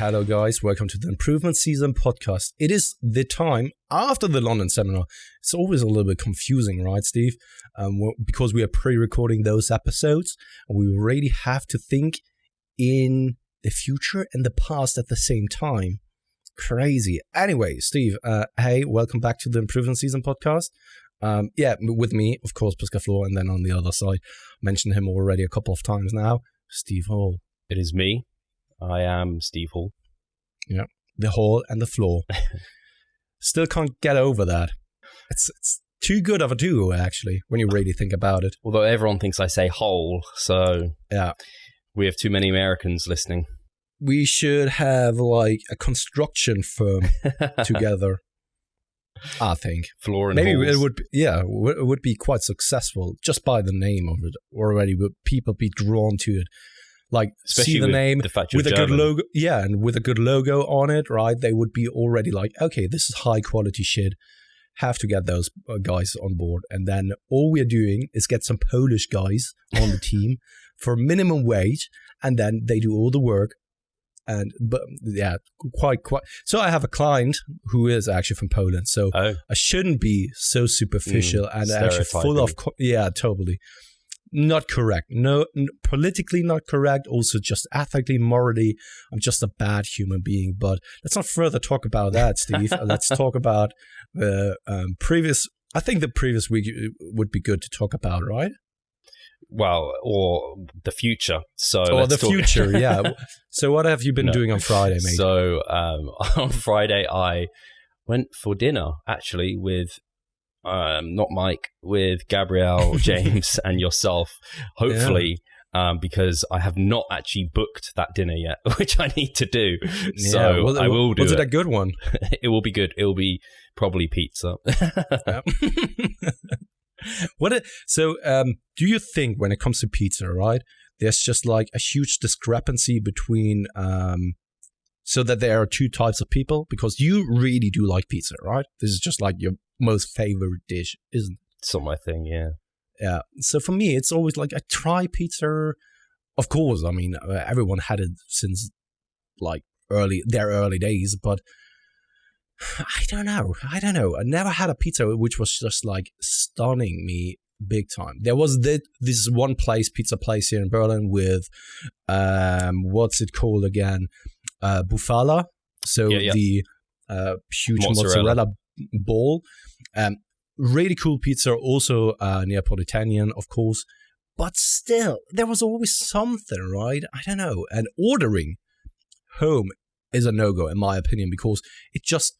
Hello guys, welcome to the Improvement Season podcast. It is the time after the London seminar. It's always a little bit confusing, right, Steve? Because we are pre-recording those episodes, and we really have to think in the future and the past at the same time. Crazy. Anyway, Steve, hey, welcome back to the Improvement Season podcast. With me, of course, Pascal Floor, and then on the other side, mentioned him already a couple of times now, Steve Hall. It is me. I am Steve Hall. Yeah, the hall and the floor. Still can't get over that. It's too good of a duo, actually, when you really think about it. Although everyone thinks I say hole, so yeah, we have too many Americans listening. We should have like a construction firm together. I think Floor and maybe halls. it would be quite successful just by the name of it already. Would people be drawn to it? Like, especially see the name the fact with a German. good logo, and with a good logo on it, right? They would be already like, okay, this is high quality shit. Have to get those guys on board, and then all we're doing is get some Polish guys on the team for minimum wage, and then they do all the work. Quite. So I have a client who is actually from Poland, so I shouldn't be so superficial and actually full of totally. Not correct. No, politically not correct. Also, just ethically, morally, I'm just a bad human being. But let's not further talk about that, Steve. Let's talk about the previous. I think the previous week would be good to talk about, right? Well, or the future. Future, yeah. So what have you been doing on Friday, mate? So on Friday, I went for dinner, actually, with... not Mike, with Gabrielle, James, and yourself, hopefully, because I have not actually booked that dinner yet, which I need to do. So I will do it. Was it a good one? It will be good. It will be probably pizza. Do you think when it comes to pizza, right, there's just like a huge discrepancy between... so that there are two types of people, because you really do like pizza, right? This is just like your most favorite dish, isn't it? It's not my thing, yeah. Yeah. So for me, it's always like I try pizza. Of course, I mean, everyone had it since like their early days, but I don't know. I never had a pizza which was just like stunning me big time. There was this one pizza place here in Berlin with, what's it called again? Bufala, the huge mozzarella ball. Really cool pizza, also Neapolitan, of course. But still, there was always something, right? I don't know. And ordering home is a no-go, in my opinion, because it just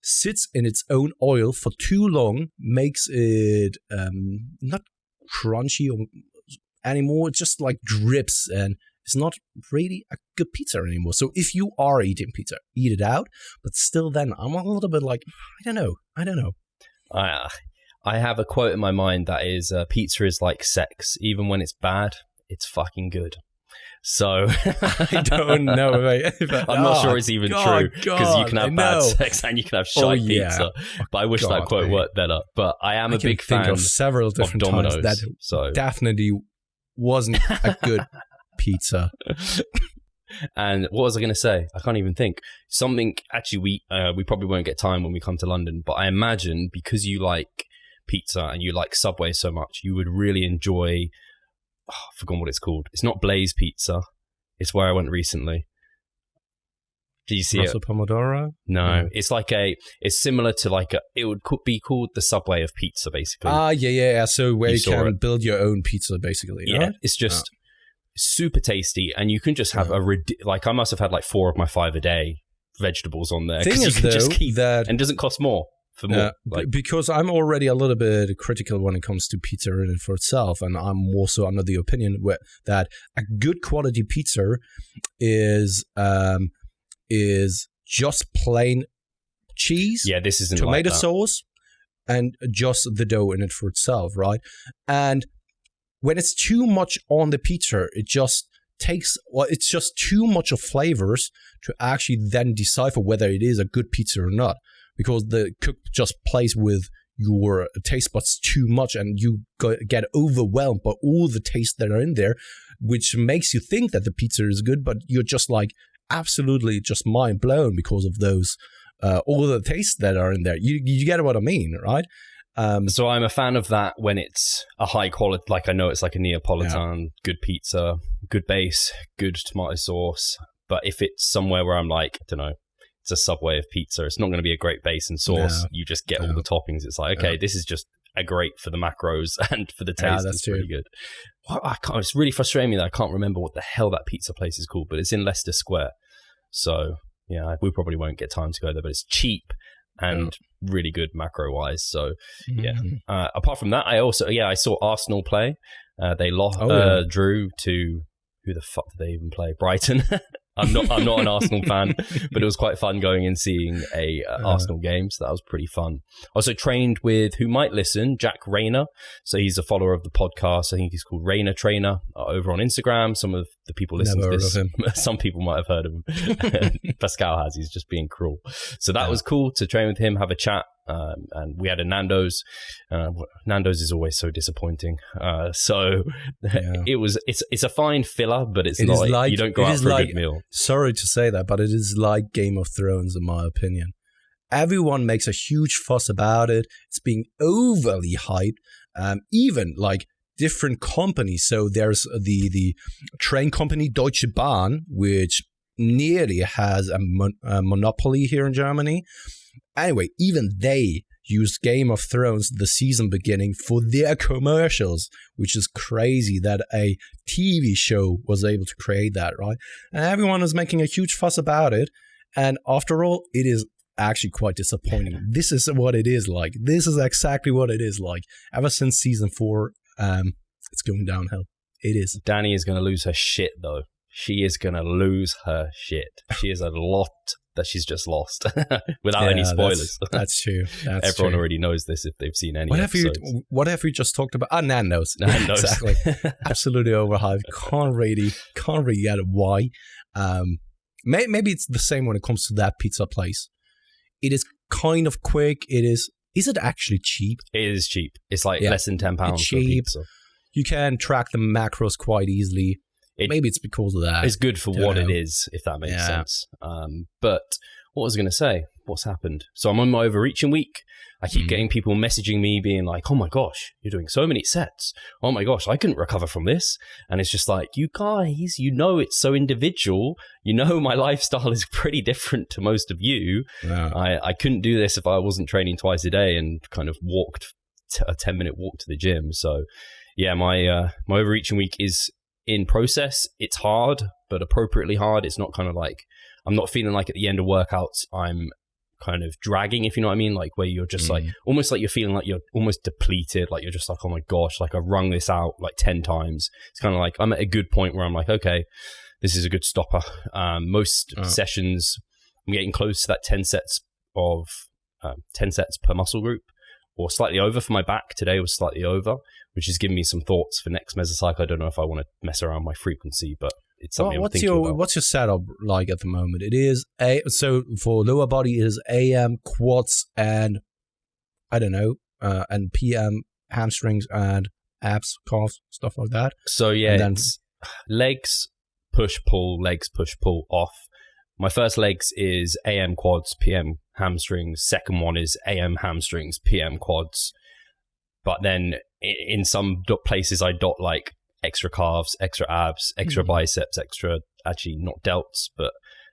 sits in its own oil for too long, makes it not crunchy anymore. It just like drips, and it's not really a good pizza anymore. So if you are eating pizza, eat it out. But still then, I'm a little bit like, I don't know. I have a quote in my mind that is, pizza is like sex. Even when it's bad, it's fucking good. So I don't know. I'm not sure it's even true, because you can have bad sex and you can have shite pizza. But I wish that quote worked better. But I am a big fan of several different Domino's. That definitely wasn't a good pizza. And what was I going to say? I can't even think. Something, actually, we probably won't get time when we come to London, but I imagine because you like pizza and you like Subway so much, you would really enjoy, I've forgotten what it's called. It's not Blaze Pizza. It's where I went recently. Did you see Russell Pomodoro? No. It's like it's similar to it would be called the Subway of pizza, basically. Yeah. So where you can build your own pizza, basically. Yeah, right? It's just... super tasty, and you can just have I must have had like 4 of my 5 a day vegetables on there. Thing is, you can just keep that, and it doesn't cost more for more. Because I'm already a little bit critical when it comes to pizza in it for itself, and I'm also under the opinion that a good quality pizza is just plain cheese. Yeah, this isn't tomato like that. sauce, and just the dough in it for itself, right? And when it's too much on the pizza, it's just too much of flavors to actually then decipher whether it is a good pizza or not, because the cook just plays with your taste buds too much, and you get overwhelmed by all the tastes that are in there, which makes you think that the pizza is good, but you're just like absolutely just mind blown because of those all the tastes that are in there. You get what I mean, right? So I'm a fan of that when it's a high quality, like I know it's like a Neapolitan, good pizza, good base, good tomato sauce. But if it's somewhere where I'm like, I don't know, it's a Subway of pizza, it's not going to be a great base and sauce. You just get all the toppings. It's like, okay, this is just a great for the macros and for the taste. It's pretty good. Well, it's really frustrating me that I can't remember what the hell that pizza place is called, but it's in Leicester Square. So yeah, we probably won't get time to go there, but it's cheap and really good macro wise. So yeah. Apart from that, I saw Arsenal play. They drew to, who the fuck did they even play? Brighton. I'm not an Arsenal fan, but it was quite fun going and seeing a Arsenal game. So that was pretty fun. Also trained with, who might listen, Jack Rayner. So he's a follower of the podcast. I think he's called Rayner Trainer over on Instagram. Some of the people listen to this. Some people might have heard of him. Pascal has. He's just being cruel. So that was cool to train with him, have a chat. And we had a Nando's. Nando's is always so disappointing. It's a fine filler, but it's not like you don't go out for a good meal. Sorry to say that, but it is like Game of Thrones in my opinion. Everyone makes a huge fuss about it. It's being overly hyped. Even like different companies. So there's the train company Deutsche Bahn, which nearly has a monopoly here in Germany. Anyway, even they used Game of Thrones, the season beginning, for their commercials, which is crazy that a TV show was able to create that, right? And everyone is making a huge fuss about it. And after all, it is actually quite disappointing. This is what it is like. This is exactly what it is like. Ever since season 4, it's going downhill. It is. Danny is going to lose her shit, though. She is going to lose her shit. She is a lot that she's just lost without any spoilers. That's true. Everyone already knows this if they've seen any episodes. What have we just talked about? Nando's. Exactly. Absolutely overhyped. Can't really get it why. Maybe it's the same when it comes to that pizza place. It is kind of quick. Is it actually cheap? It is cheap. It's like less than £10 it's cheap. For pizza. You can track the macros quite easily. Maybe it's because of that. It's good for what it is, if that makes sense. But what was I going to say? What's happened? So I'm on my overreaching week. I keep getting people messaging me being like, oh my gosh, you're doing so many sets. Oh my gosh, I couldn't recover from this. And it's just like, you guys, it's so individual. My lifestyle is pretty different to most of you. Yeah. I couldn't do this if I wasn't training twice a day and kind of walked a 10-minute walk to the gym. So yeah, my overreaching week is in process. It's hard, but appropriately hard. It's not kind of like, I'm not feeling like at the end of workouts, I'm kind of dragging, if you know what I mean, like where you're just like, almost like you're feeling like you're almost depleted, like you're just like, oh my gosh, like I've wrung this out like 10 times. It's kind of like, I'm at a good point where I'm like, okay, this is a good stopper. Most sessions, I'm getting close to that 10 sets per muscle group, or slightly over for my back. Today was slightly over, which is giving me some thoughts for next mesocycle. I don't know if I want to mess around my frequency, but it's something I'm thinking about. What's your setup like at the moment? It is so for lower body, it is AM, quads, and I don't know, and PM, hamstrings and abs, calves, stuff like that. So yeah, then it's legs, push, pull, off. My first legs is AM quads, PM hamstrings. Second one is AM hamstrings, PM quads. But then in some places I dot like extra calves, extra abs, extra biceps, extra, actually not delts, but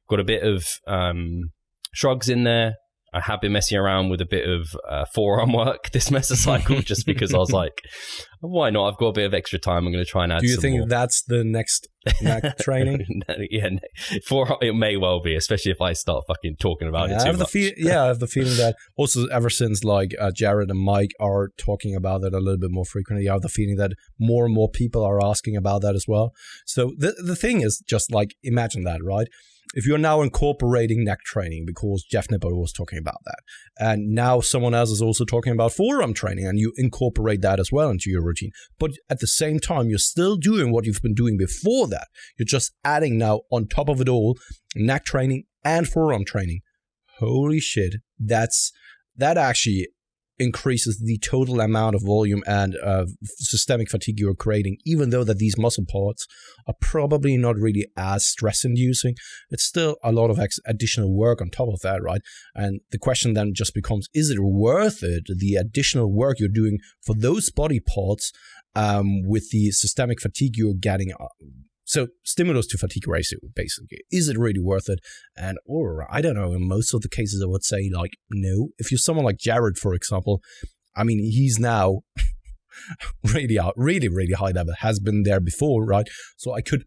got a bit of shrugs in there. I have been messing around with a bit of forearm work this mesocycle just because I was like, why not? I've got a bit of extra time. I'm going to try and add some more. Do you think that's the next training? Yeah, forearm, it may well be, especially if I start fucking talking about it too much. I have the feeling that also ever since like Jared and Mike are talking about that a little bit more frequently, I have the feeling that more and more people are asking about that as well. So the thing is just like, imagine that, right? If you're now incorporating neck training, because Jeff Nipper was talking about that, and now someone else is also talking about forearm training, and you incorporate that as well into your routine, but at the same time, you're still doing what you've been doing before that. You're just adding now on top of it all, neck training and forearm training. Holy shit. That actually increases the total amount of volume and systemic fatigue you're creating, even though that these muscle parts are probably not really as stress-inducing. It's still a lot of additional work on top of that, right? And the question then just becomes, is it worth it, the additional work you're doing for those body parts with the systemic fatigue you're getting? So stimulus to fatigue ratio, basically. Is it really worth it? And, or I don't know, in most of the cases, I would say, like, no. If you're someone like Jared, for example, I mean, he's now really high level, has been there before, right? So I could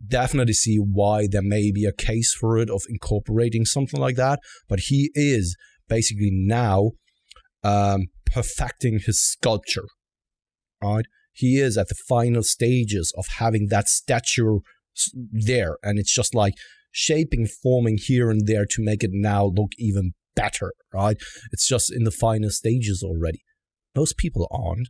definitely see why there may be a case for it of incorporating something like that. But he is basically now perfecting his sculpture, right? He is at the final stages of having that stature there. And it's just like shaping, forming here and there to make it now look even better, right? It's just in the final stages already. Most people aren't.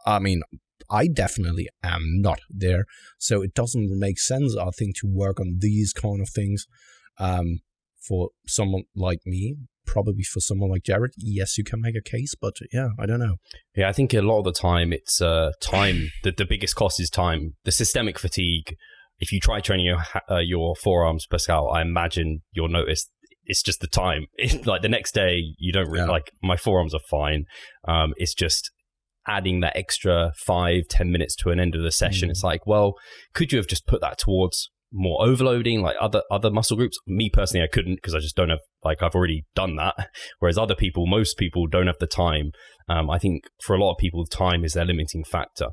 I mean, I definitely am not there. So it doesn't make sense, I think, to work on these kind of things for someone like me. Probably for someone like Jared, yes, you can make a case, but yeah, I don't know. Yeah, I think a lot of the time it's time. The biggest cost is time. The systemic fatigue, if you try training your forearms, Pascal, I imagine you'll notice it's just the time. It's like the next day, you don't really, like, my forearms are fine. It's just adding that extra 5-10 minutes to an end of the session. It's like, well, could you have just put that towards more overloading, like other muscle groups? Me personally, I couldn't, because I just don't have, like, I've already done that. Whereas most people don't have the time. I think for a lot of people, time is their limiting factor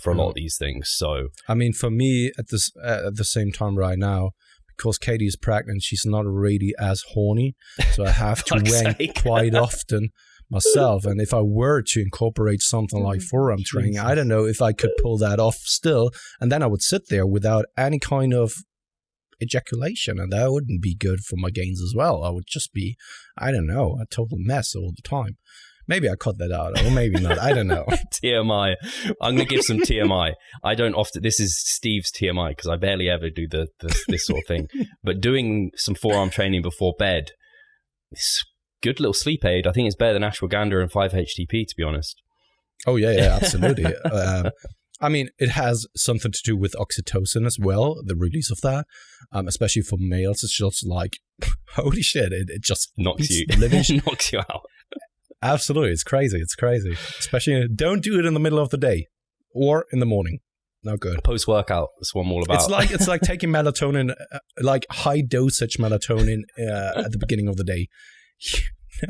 for a lot of these things. So, I mean, for me at the same time right now, because Katie is pregnant, she's not really as horny, so I have to wank quite often myself. And if I were to incorporate something like forearm training, I don't know if I could pull that off still. And then I would sit there without any kind of ejaculation, and that wouldn't be good for my gains as well. I would just be, I don't know, a total mess all the time. Maybe I cut that out, or maybe not. I don't know. TMI. I'm going to give some TMI. I don't often, this is Steve's TMI, because I barely ever do this sort of thing. But doing some forearm training before bed, it's good little sleep aid. I think it's better than ashwagandha and 5-HTP, to be honest. Oh, yeah, absolutely. I mean, it has something to do with oxytocin as well, the release of that, especially for males. It's just like, holy shit, it just knocks you out. Absolutely, it's crazy. Especially, don't do it in the middle of the day or in the morning. Not good. Post-workout, that's what I'm all about. It's like taking melatonin, like high dosage melatonin at the beginning of the day.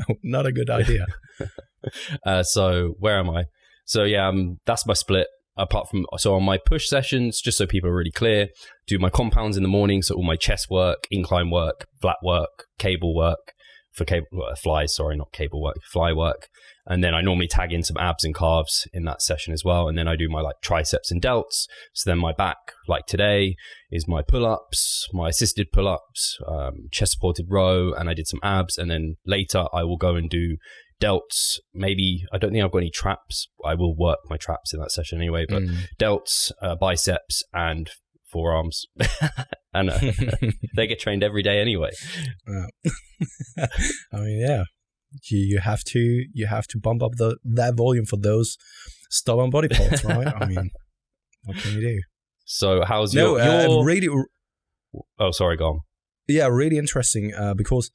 No, not a good idea. So where am I? So yeah, that's my split. Apart from, so on my push sessions, just so people are really clear, do my compounds in the morning. So all my chest work, incline work, flat work, cable work for fly work. And then I normally tag in some abs and calves in that session as well. And then I do my like triceps and delts. So then my back, like today, is my pull-ups, my assisted pull-ups, chest supported row, and I did some abs. And then later I will go and do delts. Maybe, I don't think I've got any traps. I will work my traps in that session anyway, but delts, biceps, and forearms. And they get trained every day anyway. I mean, yeah. You have to bump up that volume for those stubborn body parts, right? I mean, what can you do? So how's your really? Oh, sorry, go on. Yeah, really interesting because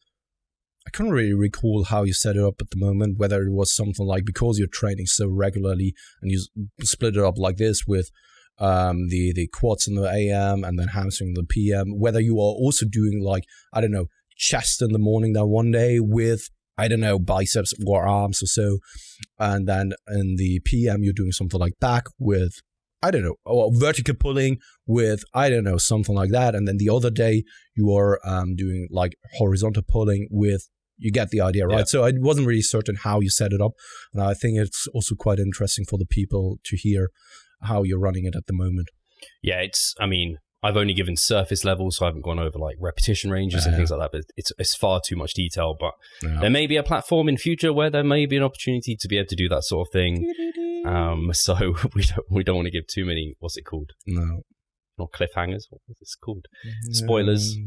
I can't really recall how you set it up at the moment. Whether it was something like, because you're training so regularly and you split it up like this with the quads in the AM and then hamstring in the PM. Whether you are also doing like, I don't know, chest in the morning that one day with, I don't know, biceps or arms or so. And then in the PM, you're doing something like back with, I don't know, or vertical pulling with, I don't know, something like that. And then the other day, you are doing like horizontal pulling with, you get the idea, right? Yeah. So I wasn't really certain how you set it up. And I think it's also quite interesting for the people to hear how you're running it at the moment. Yeah, I mean, I've only given surface levels, so I haven't gone over like repetition ranges and things like that, but it's far too much detail. But there may be a platform in future where there may be an opportunity to be able to do that sort of thing. So we don't want to give too many, what's it called? No. Not cliffhangers, what is it called? Spoilers.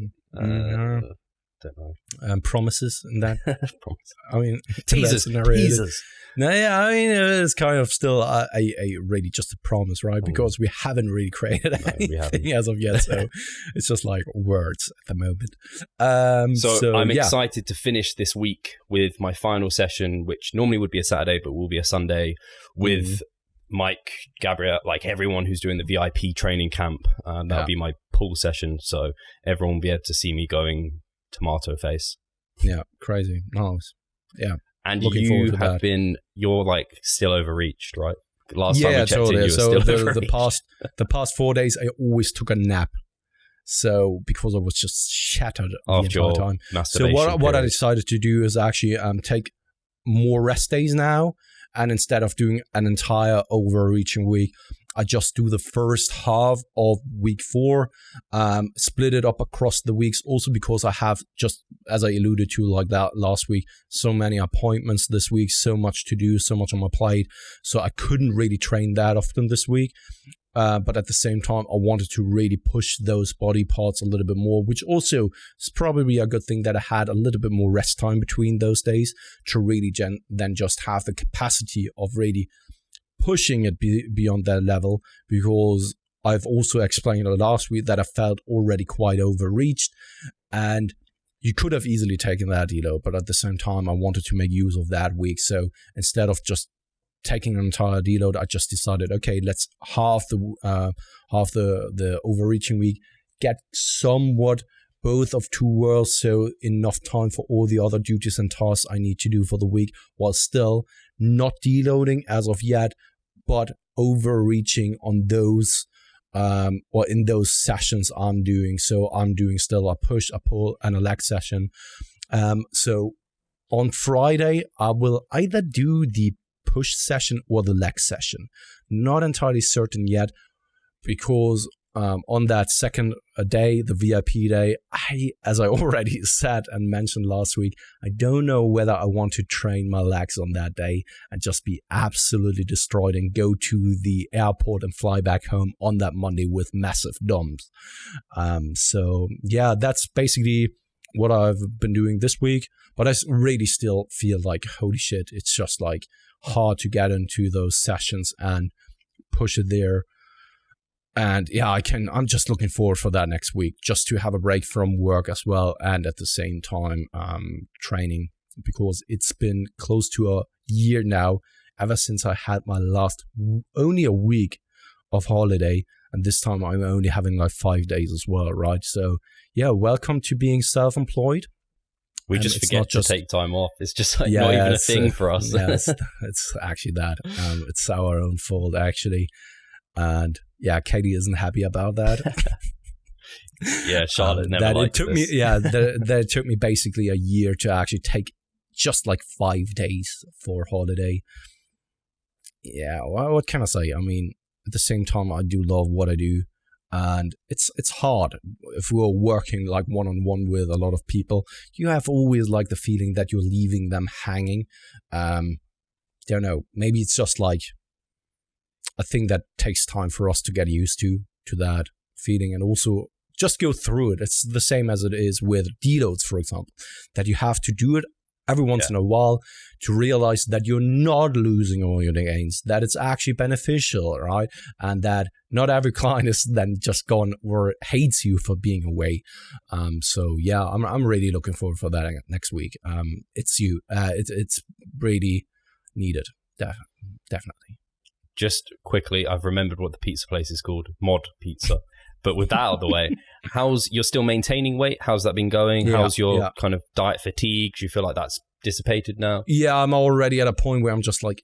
Don't know. Promises and that. Promise. I mean, Teasers. No, yeah, I mean, it's kind of still a really just a promise, right? Because we haven't really created anything as of yet, so it's just like words at the moment. So I'm excited to finish this week with my final session, which normally would be a Saturday, but will be a Sunday, with Mike, Gabriel, like everyone who's doing the VIP training camp. That'll be my pool session, so everyone will be able to see me going tomato face. Yeah, crazy. Nice. Yeah. And you're like still overreached, right? Last time we checked totally. in, you were still overreached. The past 4 days, I always took a nap. So because I was just shattered the entire time. So what I decided to do is actually take more rest days now. And instead of doing an entire overreaching week, I just do the first half of week 4, split it up across the weeks. Also because I have, just as I alluded to like that last week, so many appointments this week, so much to do, so much on my plate. So I couldn't really train that often this week. But at the same time, I wanted to really push those body parts a little bit more, which also is probably a good thing that I had a little bit more rest time between those days to really then just have the capacity of really pushing it beyond that level, because I've also explained last week that I felt already quite overreached, and you could have easily taken that deload, but at the same time, I wanted to make use of that week. So instead of just taking an entire deload, I just decided, okay, let's half the overreaching week, get somewhat both of two worlds, so enough time for all the other duties and tasks I need to do for the week, while still not deloading as of yet, but overreaching on those or in those sessions I'm doing. So I'm doing still a push, a pull, and a leg session. So on Friday, I will either do the push session or the leg session. Not entirely certain yet, because on that second day, the VIP day, as I already said and mentioned last week, I don't know whether I want to train my legs on that day and just be absolutely destroyed and go to the airport and fly back home on that Monday with massive dumps. So yeah, that's basically what I've been doing this week. But I really still feel like, holy shit, it's just like hard to get into those sessions and push it there. And yeah, I'm just looking forward for that next week, just to have a break from work as well, and at the same time training, because it's been close to a year now, ever since I had my last only a week of holiday, and this time I'm only having like 5 days as well, right? So yeah, welcome to being self-employed. We just forget to take time off. It's just like not even a thing for us. Yeah, it's actually that. It's our own fault, actually. And yeah, Katie isn't happy about that. Yeah, Charlotte never liked this. That it took me basically a year to actually take just like 5 days for holiday. Yeah, well, what can I say? I mean, at the same time, I do love what I do. And it's hard if we're working like one-on-one with a lot of people. You have always like the feeling that you're leaving them hanging. Don't know. Maybe it's just like a thing that takes time for us to get used to that feeling, and also just go through it. It's the same as it is with deloads, for example, that you have to do it every once in a while to realize that you're not losing all your gains, that it's actually beneficial, right? And that not every client is then just gone or hates you for being away. So yeah, I'm really looking forward for that next week. It's really needed, definitely. Just quickly, I've remembered what the pizza place is called, Mod Pizza. But with that out of the way, you're still maintaining weight? How's that been going? How's your kind of diet fatigue? Do you feel like that's dissipated now? Yeah, I'm already at a point where I'm just like,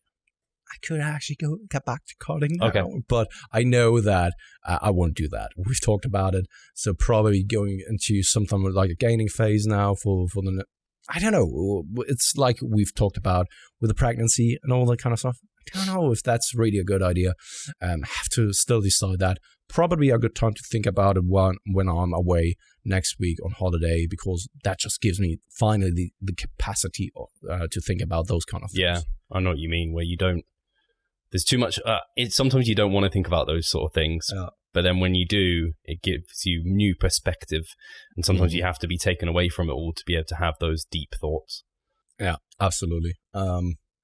I could actually get back to cutting now. Okay. But I know that I won't do that. We've talked about it. So probably going into something like a gaining phase now for the... I don't know. It's like we've talked about with the pregnancy and all that kind of stuff. I don't know if that's really a good idea. Have to still decide that. Probably a good time to think about it when I'm away next week on holiday, because that just gives me finally the capacity to think about those kind of things. Yeah, I know what you mean, where you don't... There's too much... sometimes you don't want to think about those sort of things. But then when you do, it gives you new perspective. And sometimes you have to be taken away from it all to be able to have those deep thoughts. Yeah, absolutely.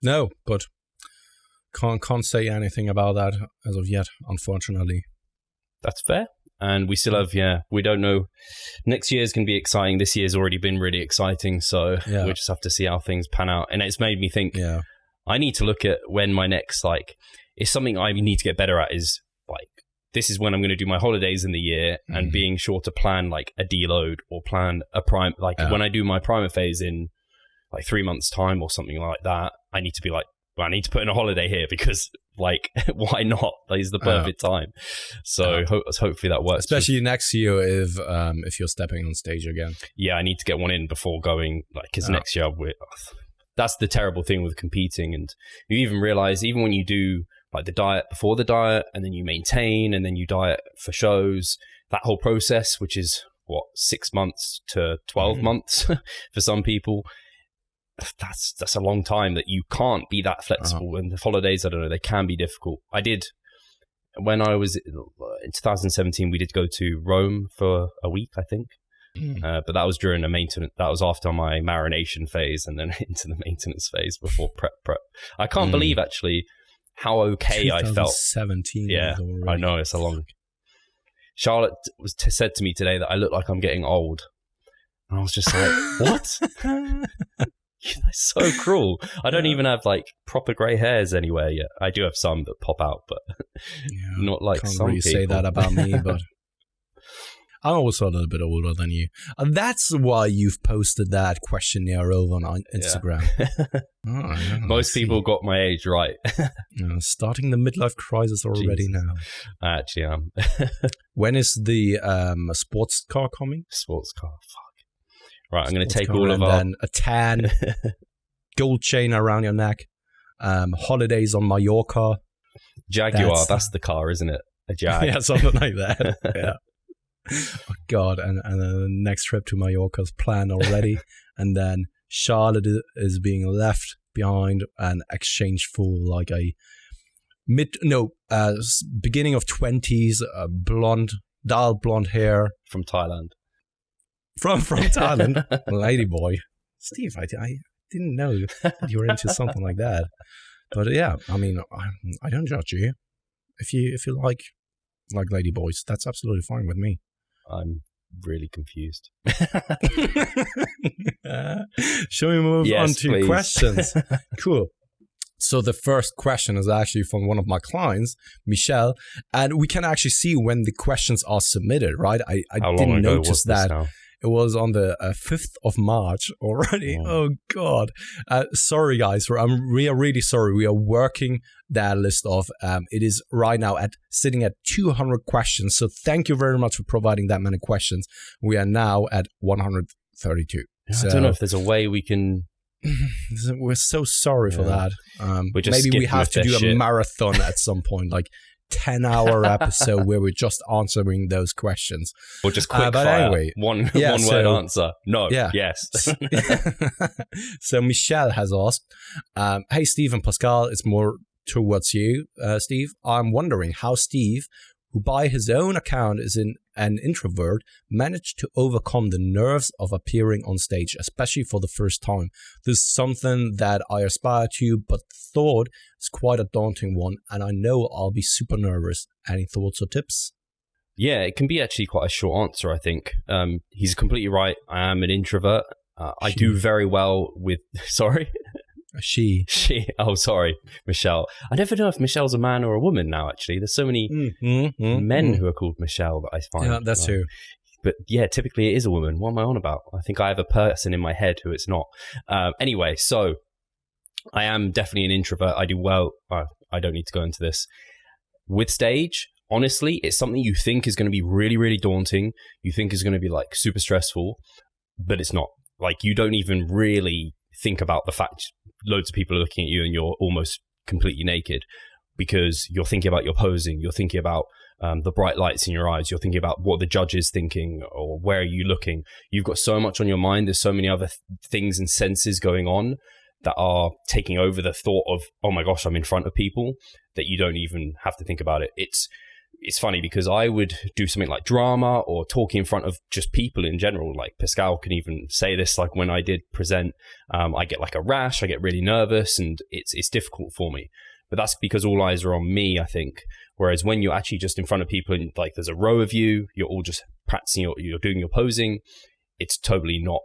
No, but can't say anything about that as of yet, unfortunately. That's fair. And we still have, we don't know. Next year's going to be exciting. This year's already been really exciting. So we just have to see how things pan out. And it's made me think, I need to look at when my next, it's something I need to get better at is this is when I'm going to do my holidays in the year, and being sure to plan a deload or plan a prime, when I do my primer phase in 3 months time or something like that, I need to be I need to put in a holiday here because why not? That is the perfect time. So hopefully that works. Especially next year if you're stepping on stage again. Yeah, I need to get one in before going, because next year that's the terrible thing with competing. And you even realize, even when you do the diet before the diet, and then you maintain, and then you diet for shows, that whole process, which is 6 months to 12 months for some people, that's a long time that you can't be that flexible. And the holidays, I don't know, they can be difficult. I did, when I was in 2017, we did go to Rome for a week, I think. But that was during a maintenance. That was after my marination phase, and then into the maintenance phase before prep. I can't believe actually how okay I felt. 2017. Yeah, I know, it's a long. Charlotte said to me today that I look like I'm getting old, and I was just like, what? That's so cruel. I don't even have proper grey hairs anywhere yet. I do have some that pop out, but not like can't some really people. Say that about me, but I'm also a little bit older than you. And that's why you've posted that questionnaire over on Instagram. Most people got my age right. Starting the midlife crisis already now. I actually am. When is the sports car coming? Sports car, fuck. Right, I'm going to take all of our... then a tan, gold chain around your neck, holidays on Mallorca. Jaguar, that's the car, isn't it? A Jag. Yeah, something like that. Yeah. Oh, God. And the next trip to Mallorca is planned already. And then Charlotte is being left behind and exchanged for a beginning of 20s, dull blonde hair. From Thailand. From Thailand, lady boy. Steve, I didn't know that you were into something like that. But yeah, I mean, I don't judge you. If you like lady boys, that's absolutely fine with me. I'm really confused. Shall we move on to questions? Cool. So the first question is actually from one of my clients, Michelle, and we can actually see when the questions are submitted, right? I didn't notice that. It was on the 5th of March already. Oh, God. Sorry, guys. We are really sorry. We are working that list off. It is right now sitting at 200 questions. So thank you very much for providing that many questions. We are now at 132. I don't know if there's a way we can... We're so sorry for that. Maybe we have to do a marathon at some point, 10-hour episode where we're just answering those questions. Or just quick fire. Anyway, one word answer. No. Yeah. Yes. So Michelle has asked, hey, Steve and Pascal, it's more towards you, Steve. I'm wondering how Steve, who by his own account is an introvert, managed to overcome the nerves of appearing on stage, especially for the first time. This is something that I aspire to, but thought is quite a daunting one, and I know I'll be super nervous. Any thoughts or tips? Yeah, it can be actually quite a short answer, I think. He's completely right. I am an introvert. I do very well with... Sorry? She. Oh, sorry, Michelle. I never know if Michelle's a man or a woman now, actually. There's so many men who are called Michelle that I find. Yeah, that's true. But yeah, typically it is a woman. What am I on about? I think I have a person in my head who it's not. Anyway, so I am definitely an introvert. I do well. I don't need to go into this. With stage, honestly, it's something you think is going to be really, really daunting. You think is going to be super stressful, but it's not. You don't even really think about the fact loads of people are looking at you and you're almost completely naked, because you're thinking about your posing, you're thinking about the bright lights in your eyes, you're thinking about what the judge is thinking or where are you looking. You've got so much on your mind. There's so many other things and senses going on that are taking over the thought of, oh my gosh, I'm in front of people, that you don't even have to think about it. It's it's funny because I would do something like drama or talking in front of just people in general. Like Pascal can even say this, like when I did present, I get like a rash, I get really nervous, and it's difficult for me. But that's because all eyes are on me, I think. Whereas when you're actually just in front of people and like there's a row of you, you're all just practicing, you're doing your posing, it's totally not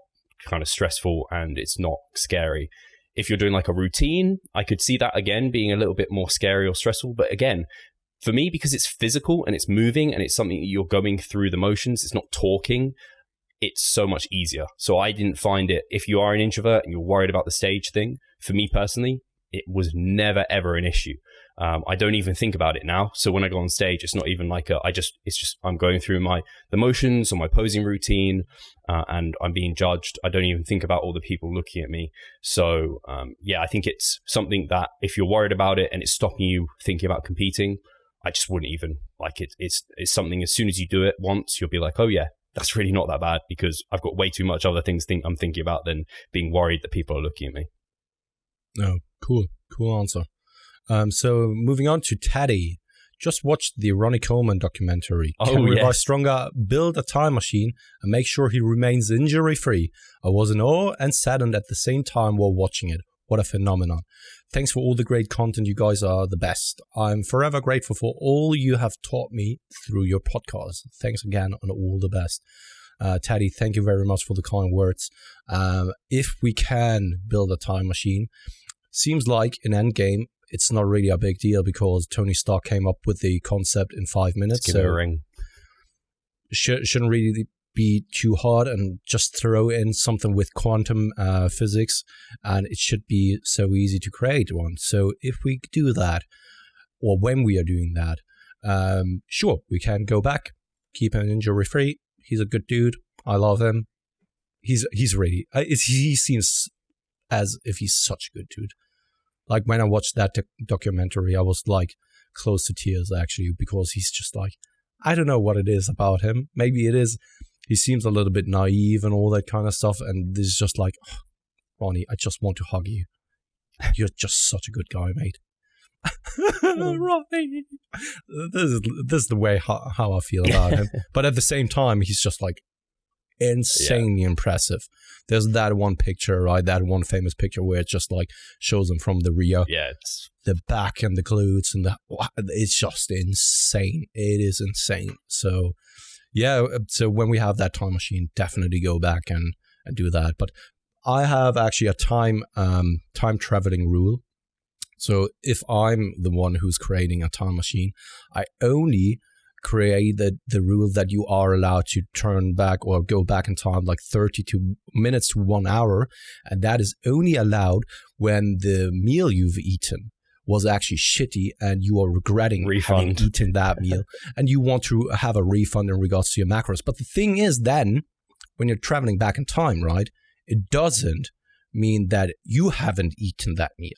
kind of stressful and it's not scary. If you're doing like a routine, I could see that again being a little bit more scary or stressful. But again, for me, because it's physical and it's moving and it's something that you're going through the motions, it's not talking, it's so much easier. So I didn't find it, if you are an introvert and you're worried about the stage thing, for me personally, it was never, ever an issue. I don't even think about it now. So when I go on stage, it's not even like I'm going through the motions or my posing routine, and I'm being judged. I don't even think about all the people looking at me. So I think it's something that if you're worried about it and it's stopping you thinking about competing, I just wouldn't even like it. It's something, as soon as you do it once, you'll be like, oh yeah, that's really not that bad, because I've got way too much other things I'm thinking about than being worried that people are looking at me. Oh, cool answer. So moving on to Teddy. Just watched the Ronnie Coleman documentary. Can Revive Stronger, build a time machine, and make sure he remains injury-free. I was in awe and saddened at the same time while watching it. What a phenomenon. Thanks for all the great content. You guys are the best. I'm forever grateful for all you have taught me through your podcast. Thanks again, and all the best. Teddy, thank you very much for the kind words. If we can build a time machine, seems like in Endgame, it's not really a big deal because Tony Stark came up with the concept in 5 minutes. Give it a ring. Shouldn't really be too hard, and just throw in something with quantum physics, and it should be so easy to create one. So if we do that, or when we are doing that, sure, we can go back, keep him injury free. He's a good dude. I love him. He's really, he seems as if he's such a good dude. Like when I watched that documentary, I was like close to tears actually, because he's just like, I don't know what it is about him. Maybe it is, he seems a little bit naive and all that kind of stuff. And this is just like, oh, Ronnie, I just want to hug you. You're just such a good guy, mate. Ronnie. This is the way how I feel about him. But at the same time, he's just like insanely impressive. There's that one picture, right? That one famous picture where it just like shows him from the rear. Yeah, it's the back and the glutes and it's just insane. It is insane. So yeah, so when we have that time machine, definitely go back and do that. But I have actually a time traveling rule. So if I'm the one who's creating a time machine, I only create the rule that you are allowed to turn back or go back in time like 32 minutes to 1 hour. And that is only allowed when the meal you've eaten was actually shitty and you are regretting having eaten that meal and you want to have a refund in regards to your macros. But the thing is then, when you're traveling back in time, right, it doesn't mean that you haven't eaten that meal.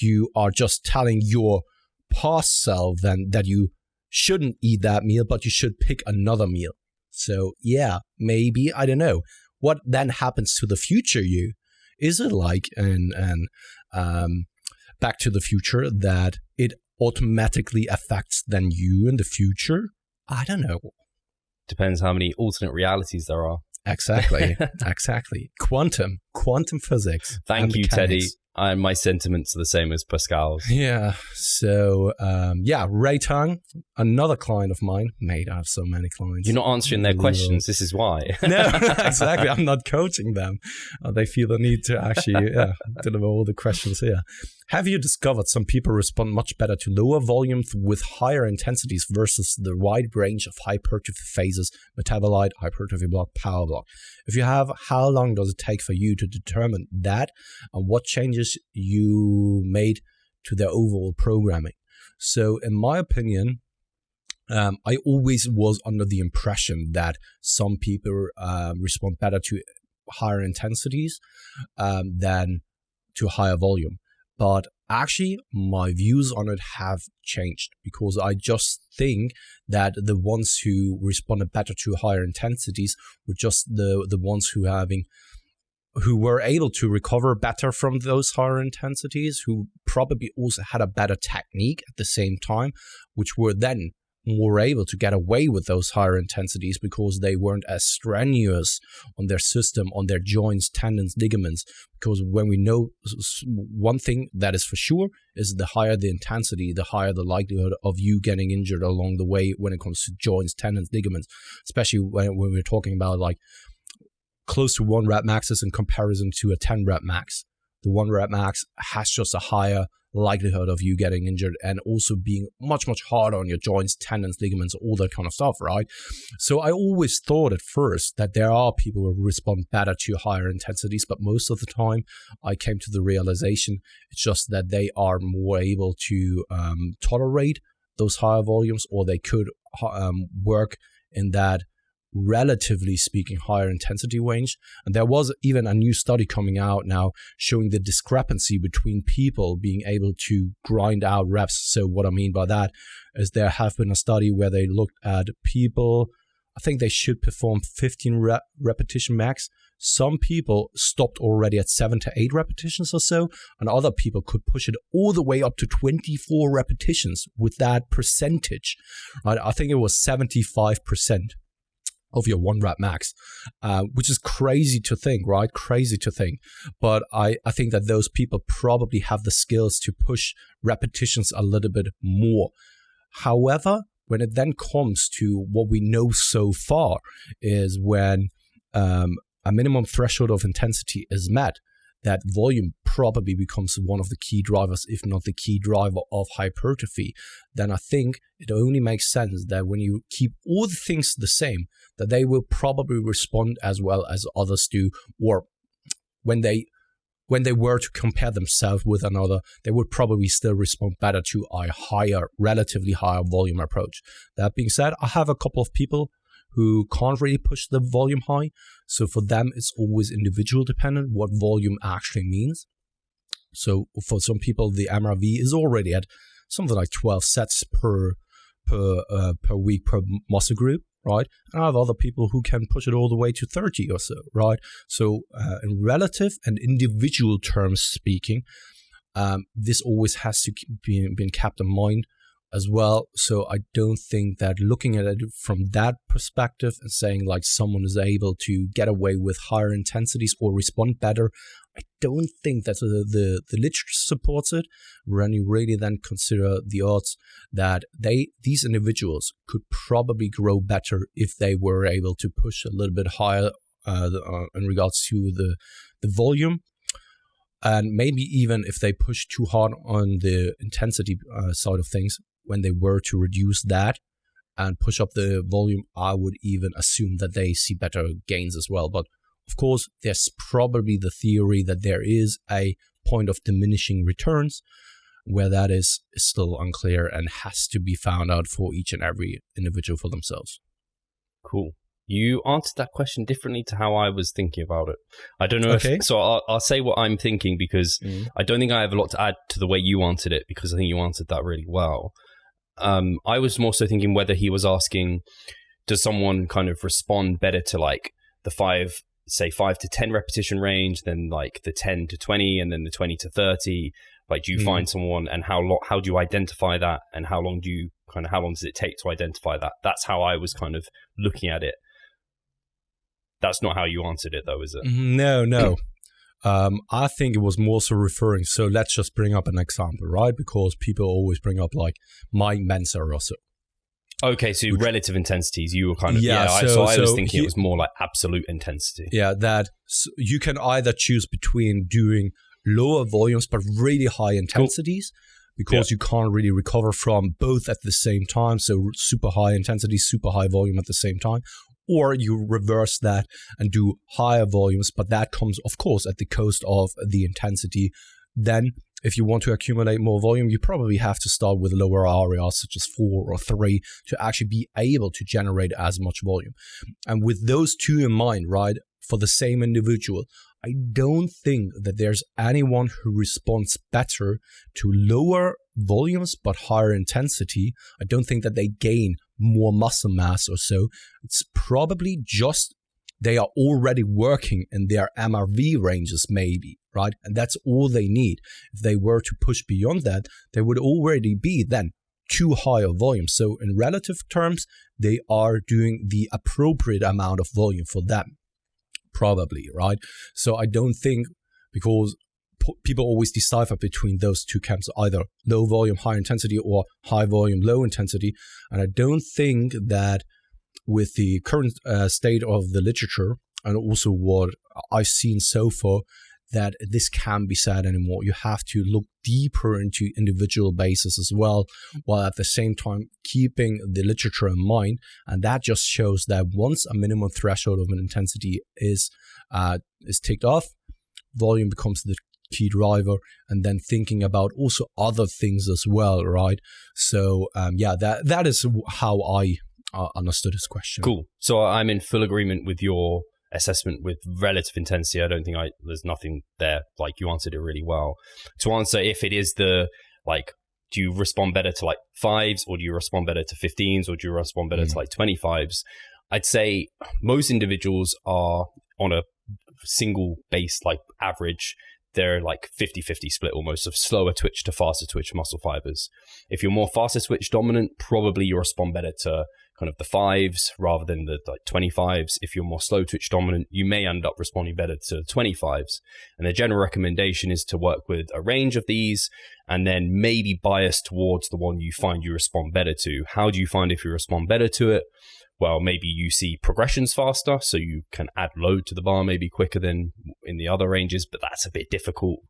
You are just telling your past self then that you shouldn't eat that meal, but you should pick another meal. So yeah, maybe, I don't know. What then happens to the future you? Is it like an Back to the Future that it automatically affects then you in the future? I don't know. Depends how many alternate realities there are. Exactly. Exactly. Quantum physics. Thank you, Teddy. My sentiments are the same as Pascal's. Yeah. So, Ray Tang, another client of mine. Mate, I have so many clients. You're not answering their questions. This is why. No, exactly. I'm not coaching them. They feel the need to actually deliver all the questions here. Have you discovered some people respond much better to lower volumes with higher intensities versus the wide range of hypertrophy phases, metabolite, hypertrophy block, power block? If you have, how long does it take for you to determine that, and what changes you made to their overall programming? So in my opinion, I always was under the impression that some people respond better to higher intensities than to higher volume. But actually, my views on it have changed, because I just think that the ones who responded better to higher intensities were just the ones who were able to recover better from those higher intensities, who probably also had a better technique at the same time, which were then more able to get away with those higher intensities because they weren't as strenuous on their system, on their joints, tendons, ligaments. Because when we know one thing that is for sure is the higher the intensity, the higher the likelihood of you getting injured along the way when it comes to joints, tendons, ligaments, especially when we're talking about like close to 1 rep maxes in comparison to a 10 rep max. The 1 rep max has just a higher likelihood of you getting injured and also being much, much harder on your joints, tendons, ligaments, all that kind of stuff, right? So I always thought at first that there are people who respond better to higher intensities, but most of the time I came to the realization it's just that they are more able to tolerate those higher volumes, or they could work in that, relatively speaking, higher intensity range. And there was even a new study coming out now showing the discrepancy between people being able to grind out reps. So what I mean by that is there have been a study where they looked at people, I think they should perform 15 repetition max. Some people stopped already at 7 to 8 repetitions or so, and other people could push it all the way up to 24 repetitions with that percentage, right? I think it was 75% of your 1 rep max, which is crazy to think, right? Crazy to think. But I think that those people probably have the skills to push repetitions a little bit more. However, when it then comes to what we know so far is when a minimum threshold of intensity is met, that volume probably becomes one of the key drivers, if not the key driver of hypertrophy, then I think it only makes sense that when you keep all the things the same, that they will probably respond as well as others do, or when they were to compare themselves with another, they would probably still respond better to a higher, relatively higher volume approach. That being said, I have a couple of people who can't really push the volume high. So for them, it's always individual dependent what volume actually means. So for some people, the MRV is already at something like 12 sets per week per muscle group, right? And I have other people who can push it all the way to 30 or so, right? So in relative and individual terms speaking, this always has to be kept in mind as well. So I don't think that looking at it from that perspective and saying like someone is able to get away with higher intensities or respond better, I don't think that the literature supports it. When you really then consider the odds that these individuals could probably grow better if they were able to push a little bit higher in regards to the volume. And maybe even if they push too hard on the intensity side of things, when they were to reduce that and push up the volume, I would even assume that they see better gains as well. But of course, there's probably the theory that there is a point of diminishing returns, where that is still unclear and has to be found out for each and every individual for themselves. Cool. You answered that question differently to how I was thinking about it. I don't know if... So I'll say what I'm thinking, because I don't think I have a lot to add to the way you answered it, because I think you answered that really well. I was more so thinking whether he was asking, does someone kind of respond better to like the 5 to 10 repetition range, then like the 10 to 20, and then the 20 to 30? Like, do you find someone, and how do you identify that, and how long does it take to identify that? That's how I was kind of looking at it. That's not how you answered it, though, is it? No. I think it was more so referring, so let's just bring up an example, right? Because people always bring up like Mike Mensa or so. Okay, so relative intensities, you were kind of... So I was thinking it was more like absolute intensity. Yeah, that you can either choose between doing lower volumes but really high intensities, because you can't really recover from both at the same time, so super high intensity, super high volume at the same time. Or you reverse that and do higher volumes, but that comes, of course, at the cost of the intensity. Then, if you want to accumulate more volume, you probably have to start with lower areas, such as 4 or 3, to actually be able to generate as much volume. And with those two in mind, right, for the same individual, I don't think that there's anyone who responds better to lower volumes but higher intensity. I don't think that they gain more muscle mass or so. It's probably just they are already working in their MRV ranges maybe, right? And that's all they need. If they were to push beyond that, they would already be then too high of volume. So in relative terms, they are doing the appropriate amount of volume for them, probably, right? So I don't think, because people always decipher between those two camps, either low volume, high intensity, or high volume, low intensity. And I don't think that with the current state of the literature, and also what I've seen so far, that this can be said anymore. You have to look deeper into individual bases as well, while at the same time keeping the literature in mind. And that just shows that once a minimum threshold of an intensity is ticked off, volume becomes the key driver, and then thinking about also other things as well, right? So that is how I understood his question. Cool. So I'm in full agreement with your assessment with relative intensity. I don't think there's nothing there. Like, you answered it really well. To answer if it is do you respond better to like 5s, or do you respond better to 15s, or do you respond better to like 25s? I'd say most individuals are on a single base, like average. They're like 50-50 split almost, of slower twitch to faster twitch muscle fibers. If you're more faster twitch dominant, probably you respond better to kind of the 5s rather than the like 25s. If you're more slow twitch dominant, you may end up responding better to 25s. And the general recommendation is to work with a range of these, and then maybe bias towards the one you find you respond better to. How do you find if you respond better to it? Well, maybe you see progressions faster, so you can add load to the bar maybe quicker than in the other ranges, but that's a bit difficult,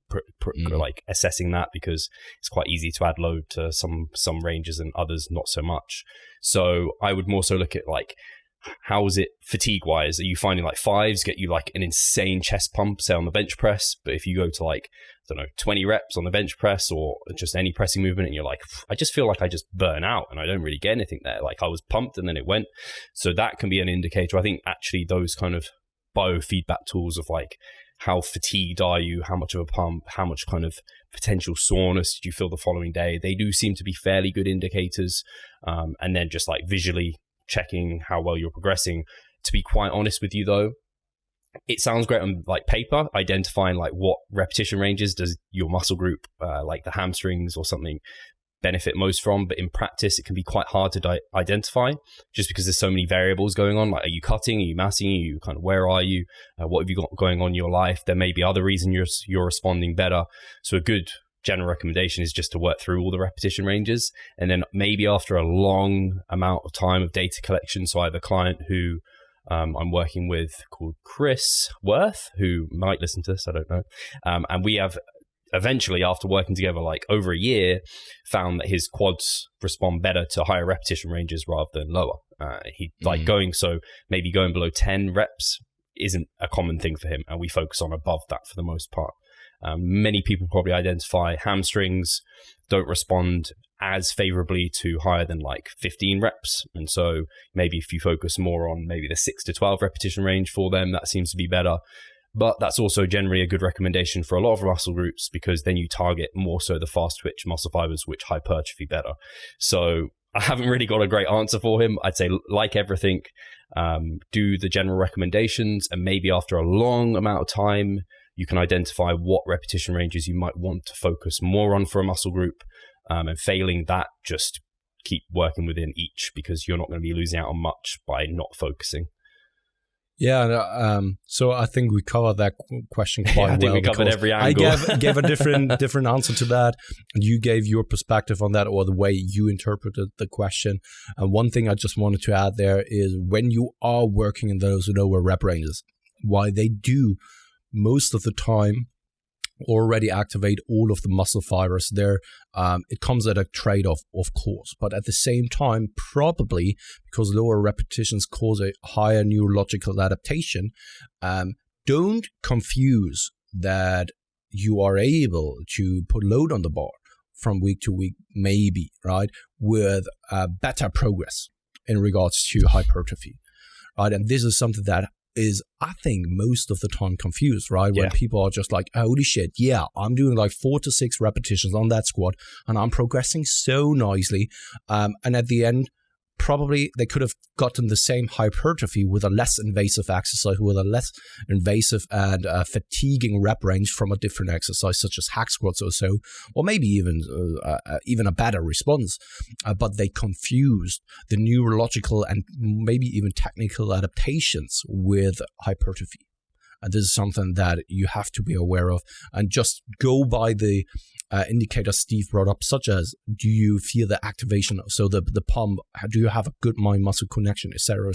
like assessing that, because it's quite easy to add load to some ranges and others not so much. So I would more so look at like, how is it fatigue-wise? Are you finding like 5s get you like an insane chest pump, say on the bench press, but if you go to like, I don't know, 20 reps on the bench press or just any pressing movement, and you're like, I just feel like I just burn out and I don't really get anything there. Like, I was pumped and then it went. So that can be an indicator. I think actually those kind of biofeedback tools of like, how fatigued are you? How much of a pump? How much kind of potential soreness did you feel the following day? They do seem to be fairly good indicators. And then just like visually checking how well you're progressing. To be quite honest with you though, it sounds great on like paper, identifying like what repetition ranges does your muscle group, like the hamstrings or something, benefit most from. But in practice, it can be quite hard to identify, just because there's so many variables going on. Like, are you cutting? Are you massing? Are you kind of, where are you? What have you got going on in your life? There may be other reasons you're responding better. So a good general recommendation is just to work through all the repetition ranges, and then maybe after a long amount of time of data collection. So I have a client who I'm working with called Chris Worth, who might listen to this, I don't know. And we have eventually, after working together like over a year, found that his quads respond better to higher repetition ranges rather than lower. Maybe going below 10 reps isn't a common thing for him, and we focus on above that for the most part. Many people probably identify hamstrings don't respond as favorably to higher than like 15 reps. And so maybe if you focus more on maybe the 6 to 12 repetition range for them, that seems to be better. But that's also generally a good recommendation for a lot of muscle groups, because then you target more so the fast twitch muscle fibers, which hypertrophy better. So I haven't really got a great answer for him. I'd say, like everything, do the general recommendations, and maybe after a long amount of time, you can identify what repetition ranges you might want to focus more on for a muscle group. And failing that, just keep working within each, because you're not going to be losing out on much by not focusing. Yeah, so I think we covered that question quite well. I think we covered every angle. I gave a different answer to that, and you gave your perspective on that, or the way you interpreted the question. And one thing I just wanted to add there is, when you are working in those lower rep ranges, why they do most of the time already activate all of the muscle fibers there, it comes at a trade-off, of course, but at the same time, probably because lower repetitions cause a higher neurological adaptation, don't confuse that you are able to put load on the bar from week to week, maybe, right, with better progress in regards to hypertrophy, right? And this is something that is, I think, most of the time confused, right? When people are just like, holy shit, yeah, I'm doing like 4 to 6 repetitions on that squat and I'm progressing so nicely. And at the end, probably they could have gotten the same hypertrophy with a less invasive exercise, with a less invasive and fatiguing rep range from a different exercise, such as hack squats or so, or maybe even a better response. But they confused the neurological and maybe even technical adaptations with hypertrophy. And this is something that you have to be aware of, and just go by the indicators Steve brought up, such as, do you feel the activation? So the pump, do you have a good mind-muscle connection, etc.,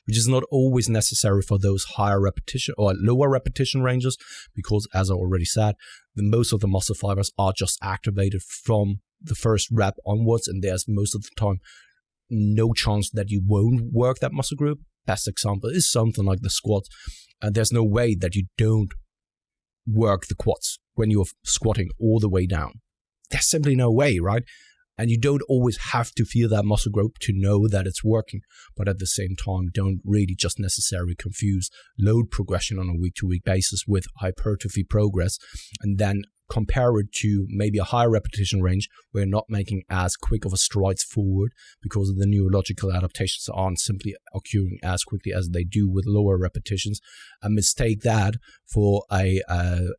which is not always necessary for those higher repetition or lower repetition ranges, because as I already said, most of the muscle fibers are just activated from the first rep onwards, and there's most of the time no chance that you won't work that muscle group. Best example is something like the squats. There's no way that you don't work the quads when you're squatting all the way down. There's simply no way, right? And you don't always have to feel that muscle group to know that it's working. But at the same time, don't really just necessarily confuse load progression on a week-to-week basis with hypertrophy progress, and then compare it to maybe a higher repetition range where you're not making as quick of a strides forward because the neurological adaptations aren't simply occurring as quickly as they do with lower repetitions, and mistake that for a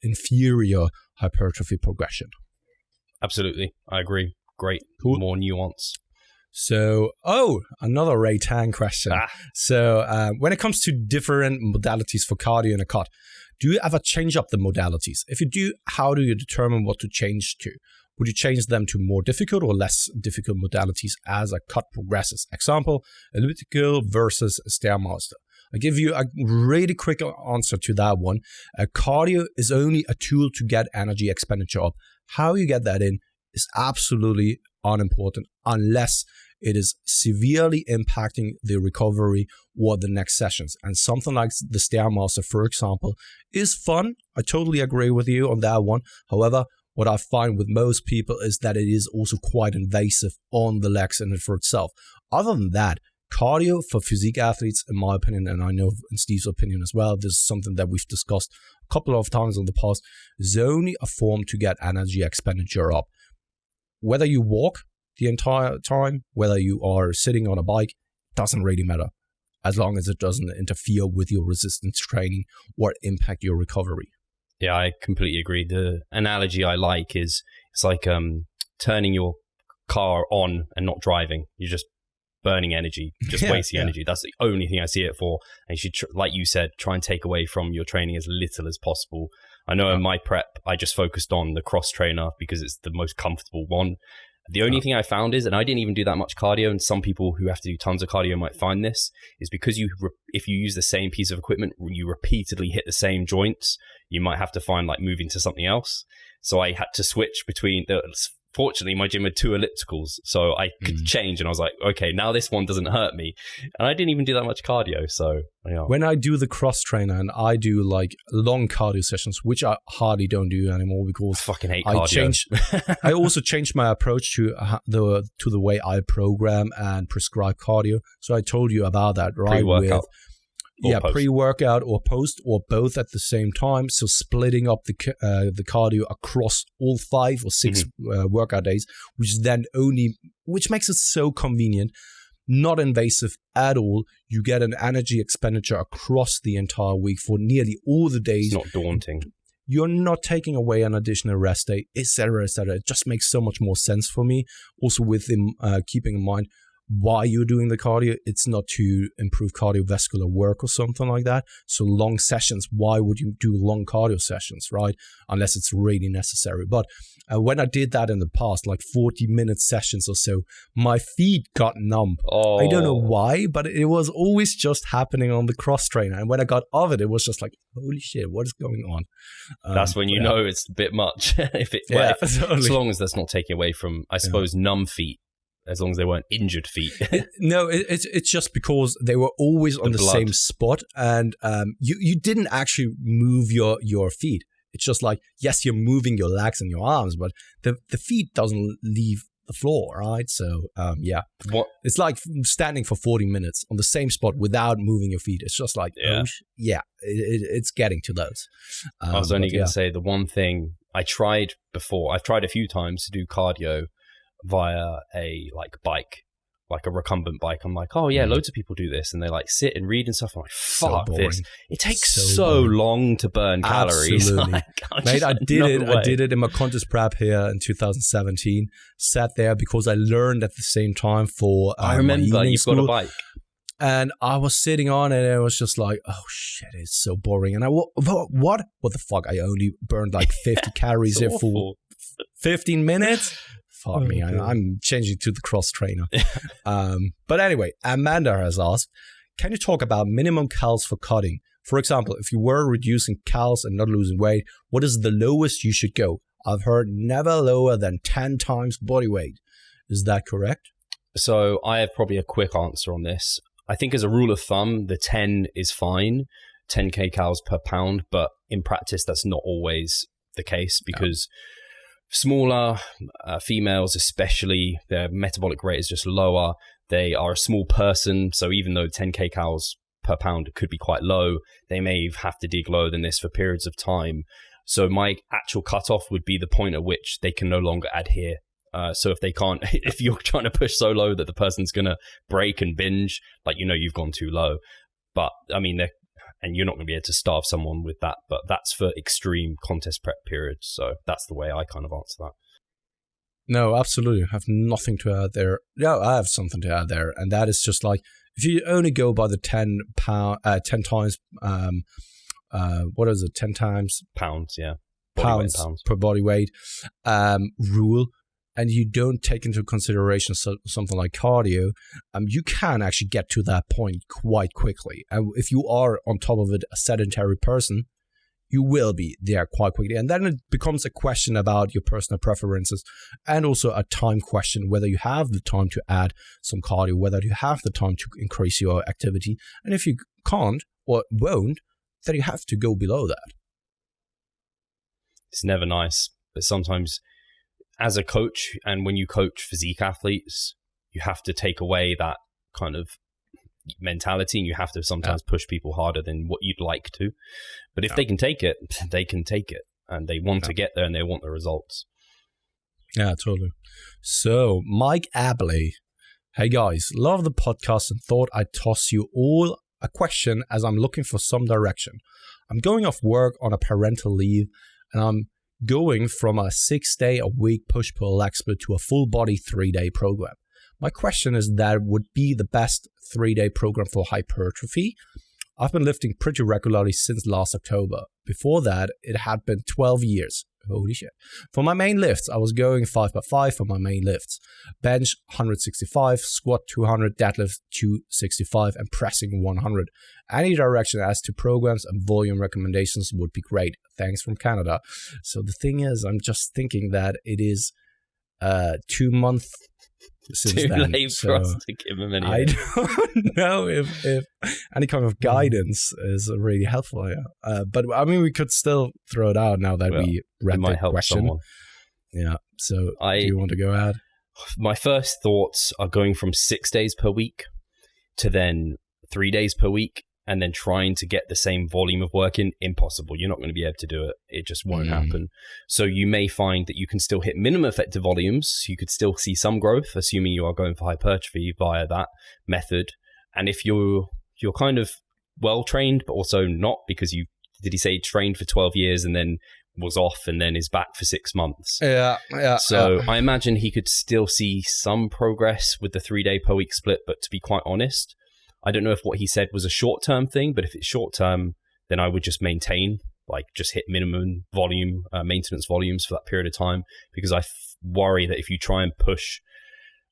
inferior hypertrophy progression. Absolutely. I agree. Great. Cool. More nuance. So, another Ray Tang question. So, when it comes to different modalities for cardio in a cut, do you ever change up the modalities? If you do, how do you determine what to change to? Would you change them to more difficult or less difficult modalities as a cut progresses? Example, elliptical versus Stairmaster. I give you a really quick answer to that one. Cardio is only a tool to get energy expenditure up. How you get that in is absolutely unimportant unless it is severely impacting the recovery or the next sessions. And something like the Stairmaster, for example, is fun. I totally agree with you on that one. However, what I find with most people is that it is also quite invasive on the legs and for itself. Other than that, cardio for physique athletes, in my opinion, and I know in Steve's opinion as well, this is something that we've discussed a couple of times in the past, is only a form to get energy expenditure up. Whether you walk the entire time, whether you are sitting on a bike, doesn't really matter, as long as it doesn't interfere with your resistance training or impact your recovery. Yeah, I completely agree. The analogy I like is it's like turning your car on and not driving. You're just burning energy, just wasting energy. That's the only thing I see it for. And you should, like you said, try and take away from your training as little as possible. I know in my prep, I just focused on the cross trainer because it's the most comfortable one. The only thing I found is, and I didn't even do that much cardio, and some people who have to do tons of cardio might find this, is because if you use the same piece of equipment, you repeatedly hit the same joints, you might have to find like moving to something else. So I had to switch between fortunately, my gym had 2 ellipticals, so I could change, and I was like, okay, now this one doesn't hurt me. And I didn't even do that much cardio, so, When I do the cross trainer and I do like long cardio sessions, which I hardly don't do anymore because I fucking hate cardio. I also changed my approach to the way I program and prescribe cardio. So I told you about that, right? Pre-workout. Pre-workout or post or both at the same time. So splitting up the cardio across all 5 or 6 workout days, which makes it so convenient, not invasive at all. You get an energy expenditure across the entire week for nearly all the days. It's not daunting. You're not taking away an additional rest day, etc., etc. It just makes so much more sense for me. Also, with keeping in mind why you're doing the cardio, it's not to improve cardiovascular work or something like that. So long sessions, why would you do long cardio sessions, right? Unless it's really necessary. But when I did that in the past, like 40-minute sessions or so, my feet got numb. I don't know why, but it was always just happening on the cross trainer. And when I got off it, it was just like, holy shit, what is going on? That's when you know it's a bit much. As long as that's not taking away from, I suppose, numb feet. As long as they weren't injured feet. No, it's just because they were always on the same spot, and you didn't actually move your feet. It's just like, yes, you're moving your legs and your arms, but the feet doesn't leave the floor, right? So, it's like standing for 40 minutes on the same spot without moving your feet. It's just like, it's getting to those. I was only going to say the one thing I tried before. I've tried a few times to do cardio via a bike like a recumbent bike. I'm like, oh yeah, loads of people do this, and they like sit and read and stuff. I'm like, fuck this. It takes so long to burn calories. Absolutely. Mate, I did it in my contest prep here in 2017. Sat there because I learned at the same time for I remember you've school. got a bike. And I was sitting on it and it was just like, oh shit, it's so boring. And what the fuck? I only burned like 50 calories here for 15 minutes. Fuck me, I'm changing to the cross trainer. But anyway, Amanda has asked, can you talk about minimum calories for cutting? For example, if you were reducing calories and not losing weight, what is the lowest you should go? I've heard never lower than 10 times body weight. Is that correct? So I have probably a quick answer on this. I think as a rule of thumb, the 10 is fine, 10 kcals per pound, but in practice, that's not always the case because smaller females, especially, their metabolic rate is just lower. They are a small person, so even though 10 kcals per pound could be quite low, they may have to dig lower than this for periods of time. So my actual cutoff would be the point at which they can no longer adhere. So if they can't, if you're trying to push so low that the person's going to break and binge, like, you've gone too low. But I mean, and you're not going to be able to starve someone with that, but that's for extreme contest prep periods. So that's the way I kind of answer that. No, absolutely. I have nothing to add there. No, I have something to add there. And that is just like, if you only go by the 10 times, what is it? 10 times? Pounds, yeah. Pounds per body weight rule. And you don't take into consideration something like cardio, you can actually get to that point quite quickly. And if you are on top of it, a sedentary person, you will be there quite quickly. And then it becomes a question about your personal preferences and also a time question, whether you have the time to add some cardio, whether you have the time to increase your activity. And if you can't or won't, then you have to go below that. It's never nice, but sometimes as a coach, and when you coach physique athletes, you have to take away that kind of mentality, and you have to sometimes push people harder than what you'd like to. But if they can take it, they can take it, and they want to get there and they want the results. Yeah, totally. So Mike Abley, hey guys, love the podcast and thought I'd toss you all a question as I'm looking for some direction. I'm going off work on a parental leave, and I'm going from a 6-day-a-week push-pull leg split to a full-body 3-day program. My question is that would be the best 3-day program for hypertrophy. I've been lifting pretty regularly since last October. Before that, it had been 12 years. Holy shit. For my main lifts, I was going 5x5 for my main lifts. Bench 165, squat 200, deadlift 265, and pressing 100. Any direction as to programs and volume recommendations would be great. Thanks from Canada. So the thing is, I'm just thinking that it is 2 months since Too then. late for us to give him any. I don't know if any kind of guidance is really helpful here. But I mean, we could still throw it out now that we read the question. Someone. Yeah. So do you want to go ahead? My first thoughts are going from 6 days per week to then 3 days per week, and then trying to get the same volume of work in. Impossible. You're not going to be able to do it. It just won't happen. So you may find that you can still hit minimum effective volumes. You could still see some growth, assuming you are going for hypertrophy via that method. And if you're kind of well trained, but also not, because did he say trained for 12 years and then was off and then is back for 6 months? So I imagine he could still see some progress with the 3-day per week split. But to be quite honest, I don't know if what he said was a short-term thing, but if it's short-term, then I would just maintain, like just hit minimum volume, maintenance volumes for that period of time, because I worry that if you try and push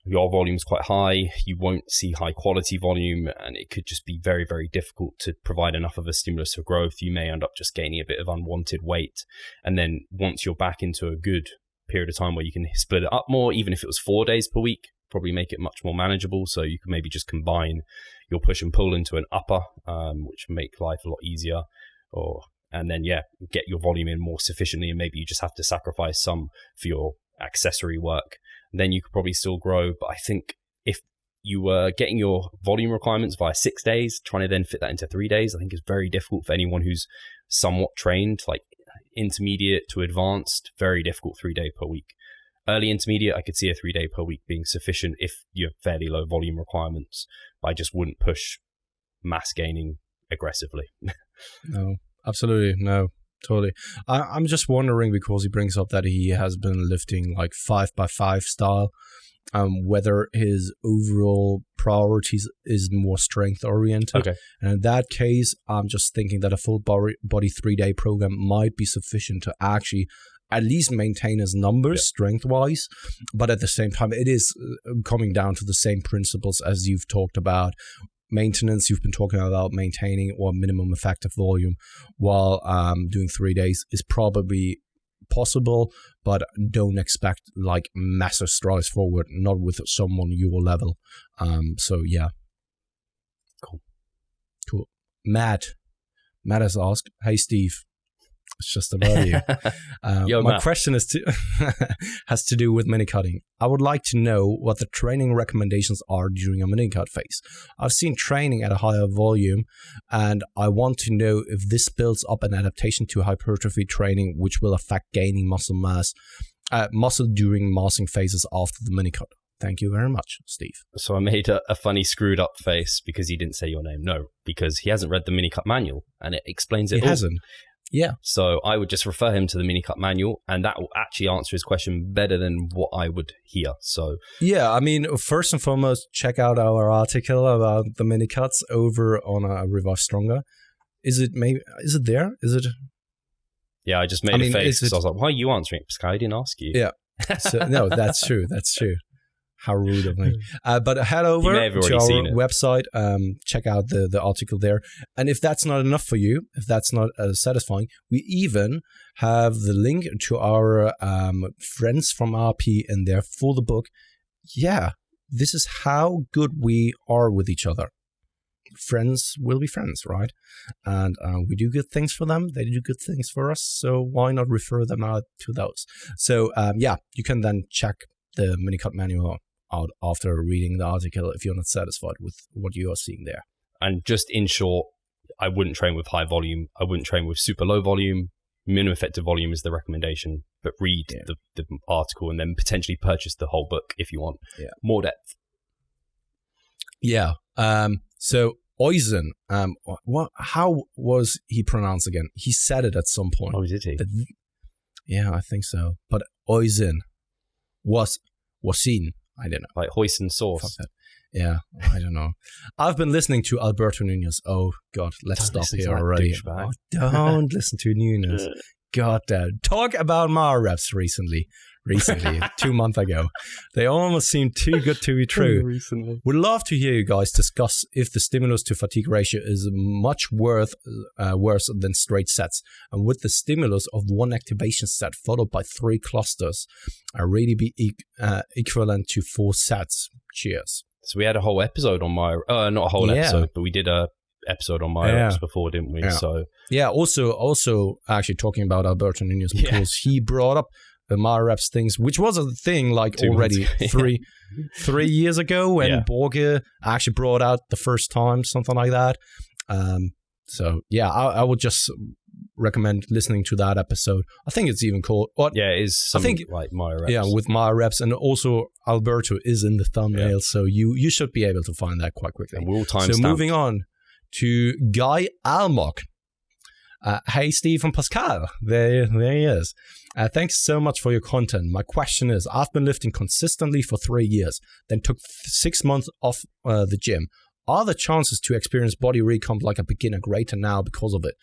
your volumes quite high, you won't see high quality volume, and it could just be very, very difficult to provide enough of a stimulus for growth. You may end up just gaining a bit of unwanted weight. And then once you're back into a good period of time where you can split it up more, even if it was 4 days per week, probably make it much more manageable. So you can maybe just combine your push and pull into an upper, which make life a lot easier, and then get your volume in more sufficiently, and maybe you just have to sacrifice some for your accessory work. And then you could probably still grow. But I think if you were getting your volume requirements via 6 days, trying to then fit that into 3 days, I think is very difficult for anyone who's somewhat trained, like intermediate to advanced. Very difficult 3 day per week. Early intermediate, I could see a 3-day per week being sufficient if you have fairly low volume requirements. But I just wouldn't push mass gaining aggressively. No, absolutely. No, totally. I'm just wondering, because he brings up that he has been lifting like 5x5 style, whether his overall priorities is more strength oriented. Okay. And in that case, I'm just thinking that a full body 3-day program might be sufficient to actually at least maintain his numbers strength wise. But at the same time, it is coming down to the same principles as you've talked about. Maintenance, you've been talking about maintaining or minimum effective volume while doing 3 days is probably possible, but don't expect like massive strides forward, not with someone your level. So yeah. Cool. Matt has asked, hey Steve, it's just about you. My Matt. question has to do with mini cutting. I would like to know what the training recommendations are during a mini cut phase. I've seen training at a higher volume, and I want to know if this builds up an adaptation to hypertrophy training, which will affect gaining muscle during massing phases after the mini cut. Thank you very much, Steve. So I made a funny screwed up face because he didn't say your name. No, because he hasn't read the mini cut manual, and it explains it all. He hasn't. Yeah. So I would just refer him to the mini cut manual, and that will actually answer his question better than what I would hear. So yeah, I mean, first and foremost, check out our article about the mini cuts over on Revive Stronger. Is it there? Yeah, I just made a face because I was like, why are you answering it? Because I didn't ask you. Yeah. So, no, that's true. That's true. How rude of me. But head over to our website, check out the article there. And if that's not enough for you, if that's not satisfying, we even have the link to our friends from RP in there for the book. Yeah, this is how good we are with each other. Friends will be friends, right? And we do good things for them. They do good things for us. So why not refer them out to those? So yeah, you can then check the mini cut manual out after reading the article if you're not satisfied with what you are seeing there. And just in short, I wouldn't train with high volume. I wouldn't train with super low volume. Minimum effective volume is the recommendation, but read the article and then potentially purchase the whole book if you want more depth. Yeah. So Oizen, how was he pronounced again? He said it at some point. Oh, did he? Yeah, I think so. But Oizen was seen. I don't know. Like hoisin sauce. Yeah, I don't know. I've been listening to Alberto Nunez. Oh, God, let's stop here already. Oh, don't listen to Nunez. God damn. Talk about Mar reps recently, 2 months ago. They almost seem too good to be true. Recently. Would love to hear you guys discuss if the stimulus to fatigue ratio is much worse than straight sets, and would the stimulus of one activation set followed by 3 clusters really be equivalent to 4 sets? Cheers. So we had a whole episode on my, not a whole episode, but we did a episode on my reps before, didn't we? Yeah. So yeah, also actually talking about Alberto Nunez, because he brought up the Mar reps things, which was a thing like already 3 years ago when Borge actually brought out the first time, something like that. So yeah, I would just recommend listening to that episode. I think it's even called it is like Mar reps. Yeah, with Mar reps, and also Alberto is in the thumbnail, so you should be able to find that quite quickly. And we'll so moving on to Guy Almok. Hey, Steve and Pascal. There he is. Thanks so much for your content. My question is, I've been lifting consistently for 3 years, then took 6 months off the gym. Are the chances to experience body recomp like a beginner greater now because of it?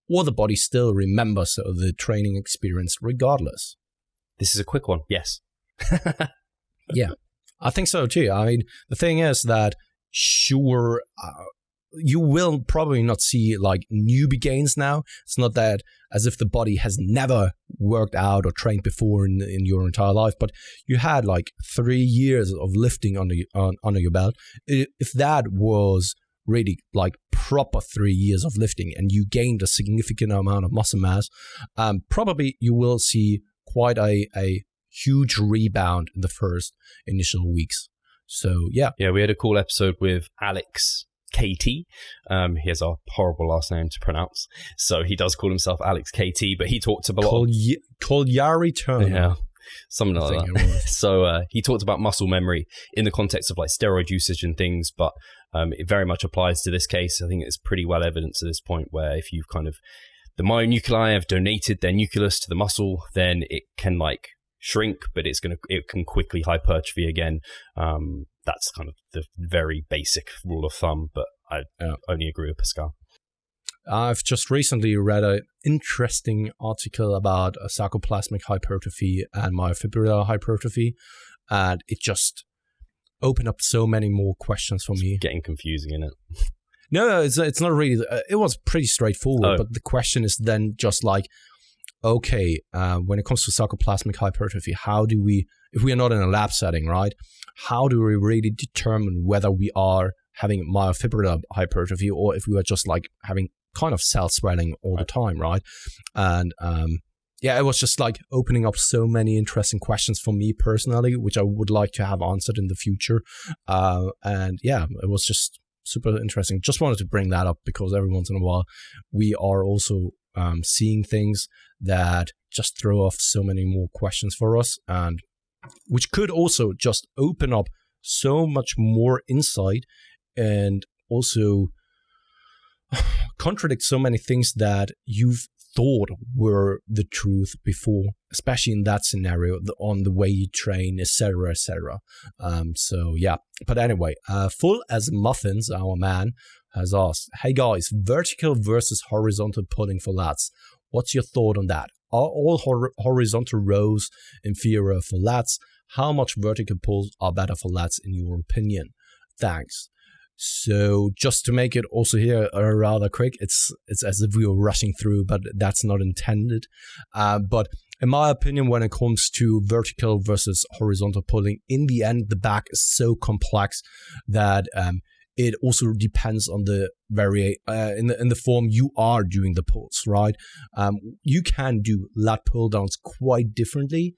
Or the body still remembers the training experience regardless? This is a quick one. Yes. Yeah, I think so too. I mean, the thing is that sure, you will probably not see like newbie gains now. It's not that as if the body has never worked out or trained before in your entire life, but you had like 3 years of lifting under your belt. If that was really like proper 3 years of lifting and you gained a significant amount of muscle mass, probably you will see quite a huge rebound in the first initial weeks. So yeah. Yeah, we had a cool episode with Alex KT. He has a horrible last name to pronounce, so he does call himself Alex KT, but he talked about Kolyari Turner. Yeah, something I like think that. it was. So he talked about muscle memory in the context of like steroid usage and things, but it very much applies to this case. I think it's pretty well evident to this point where if you've kind of, the myonuclei have donated their nucleus to the muscle, then it can like shrink, but it can quickly hypertrophy again. That's kind of the very basic rule of thumb, but I only agree with Pascal. I've just recently read an interesting article about sarcoplasmic hypertrophy and myofibrillar hypertrophy, and it just opened up so many more questions for me. Getting confusing, isn't it? No, it's not really. It was pretty straightforward, but the question is then just like, okay, when it comes to sarcoplasmic hypertrophy, how do we, if we are not in a lab setting, right, how do we really determine whether we are having myofibrillar hypertrophy or if we are just like having kind of cell swelling all the time, right? And it was just like opening up so many interesting questions for me personally, which I would like to have answered in the future. It was just super interesting. Just wanted to bring that up because every once in a while we are also seeing things that just throw off so many more questions for us, and which could also just open up so much more insight and also contradict so many things that you've thought were the truth before, especially in that scenario, on the way you train, etc., etc. But anyway, Full as Muffins, our man, has asked, hey guys, vertical versus horizontal pulling for lats. What's your thought on that? Are all horizontal rows inferior for lats? How much vertical pulls are better for lats in your opinion? Thanks. So just to make it also here rather quick, it's as if we were rushing through, but that's not intended. But in my opinion, when it comes to vertical versus horizontal pulling, in the end, the back is so complex that it also depends on the in the form you are doing the pulls, right? You can do lat pull downs quite differently,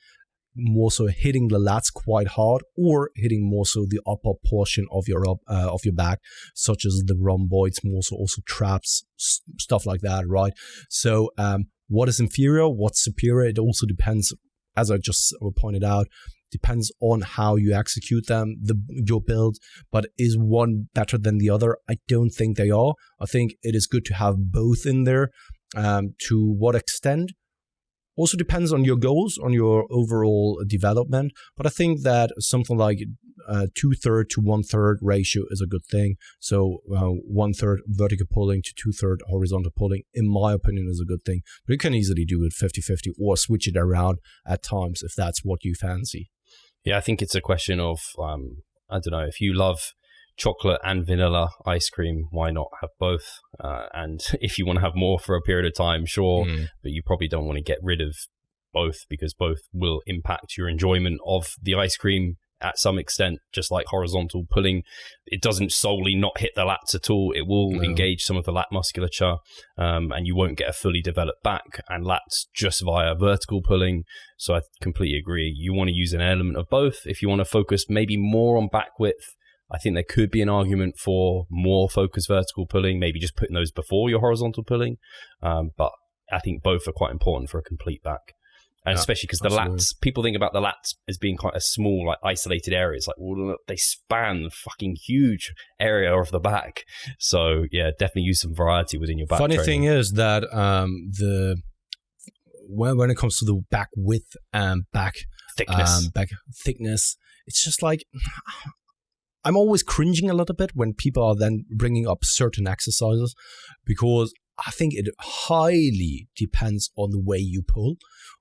more so hitting the lats quite hard, or hitting more so the upper portion of your back, such as the rhomboids, more so also traps, stuff like that, right? So what is inferior, what's superior? It also depends, as I just pointed out, depends on how you execute them, your build. But is one better than the other? I don't think they are. I think it is good to have both in there. To what extent also depends on your goals, on your overall development. But I think that something like 2/3 to 1/3 ratio is a good thing. So 1/3 vertical pulling to 2/3 horizontal pulling, in my opinion, is a good thing. But you can easily do it 50-50 or switch it around at times if that's what you fancy. Yeah, I think it's a question of, I don't know, if you love chocolate and vanilla ice cream, why not have both? And if you want to have more for a period of time, sure, but you probably don't want to get rid of both because both will impact your enjoyment of the ice cream at some extent. Just like horizontal pulling, it doesn't solely not hit the lats at all. It will engage some of the lat musculature, and you won't get a fully developed back and lats just via vertical pulling. So I completely agree. You want to use an element of both. If you want to focus maybe more on back width, I think there could be an argument for more focused vertical pulling, maybe just putting those before your horizontal pulling. But I think both are quite important for a complete back. And especially because the lats, people think about the lats as being quite a small, like isolated area. It's like, well, they span the fucking huge area of the back. So yeah, definitely use some variety within your back Funny training. thing is that when it comes to the back width and back thickness, it's just like, I'm always cringing a little bit when people are then bringing up certain exercises, because I think it highly depends on the way you pull.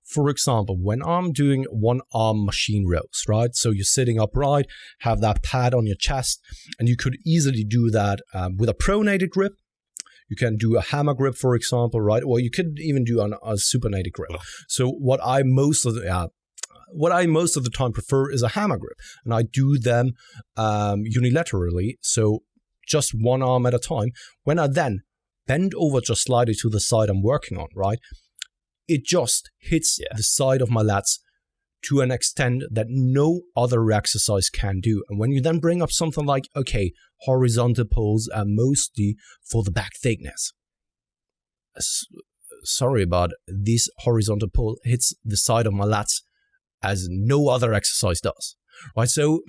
For example, when I'm doing one arm machine rows, right? So you're sitting upright, have that pad on your chest, and you could easily do that with a pronated grip. You can do a hammer grip, for example, right? Or you could even do a supinated grip. So what I most of the time prefer is a hammer grip, and I do them unilaterally, so just one arm at a time. When I then bend over just slightly to the side I'm working on, right, it just hits the side of my lats to an extent that no other exercise can do. And when you then bring up something like, okay, horizontal pulls are mostly for the back thickness. Sorry, but this horizontal pull hits the side of my lats as no other exercise does, right? So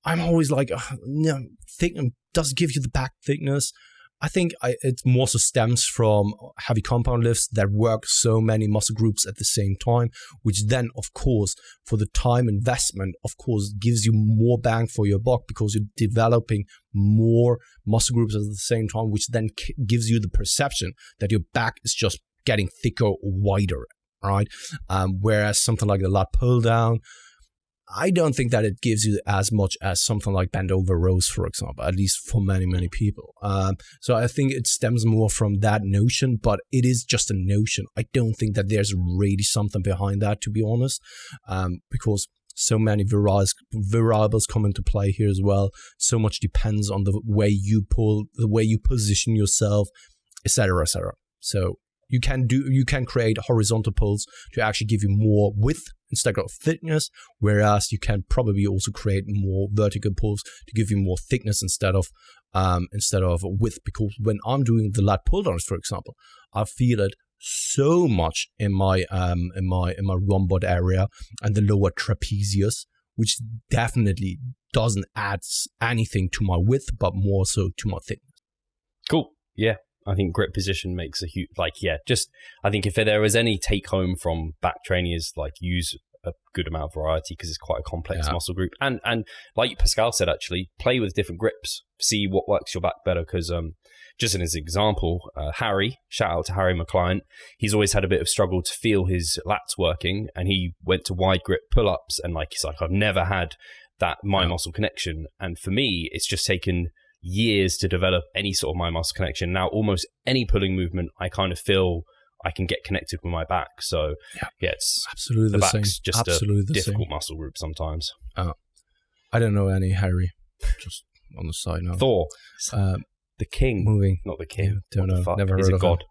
I'm always like, does it give you the back thickness? I think it more so stems from heavy compound lifts that work so many muscle groups at the same time, which then, of course, for the time investment, of course, gives you more bang for your buck because you're developing more muscle groups at the same time, which then gives you the perception that your back is just getting thicker or wider, right? Whereas something like the lat pull down, I don't think that it gives you as much as something like bent over rows, for example, at least for many, many people. So I think it stems more from that notion, but it is just a notion. I don't think that there's really something behind that, to be honest, because so many variables come into play here as well. So much depends on the way you pull, the way you position yourself, etc., etc. So you can create horizontal pulls to actually give you more width instead of thickness, whereas you can probably also create more vertical pulls to give you more thickness instead of width. Because when I'm doing the lat pull downs, for example, I feel it so much in my rhomboid area and the lower trapezius, which definitely doesn't add anything to my width, but more so to my thickness. Cool. Yeah. I think grip position makes a huge, I think if there was any take home from back training is like use a good amount of variety because it's quite a complex muscle group. And like Pascal said, actually play with different grips, see what works your back better. Because just as an example, Harry, shout out to Harry, my client, he's always had a bit of struggle to feel his lats working, and he went to wide grip pull-ups, and he's like, I've never had that mind muscle connection. And for me, it's just taken years to develop any sort of mind muscle connection. Now almost any pulling movement I kind of feel I can get connected with my back. So it's absolutely the same. back's just absolutely a difficult muscle group sometimes. I don't know any Harry, just on the side now. Thor, the king, moving, not the king. Yeah, don't know. Never heard of God.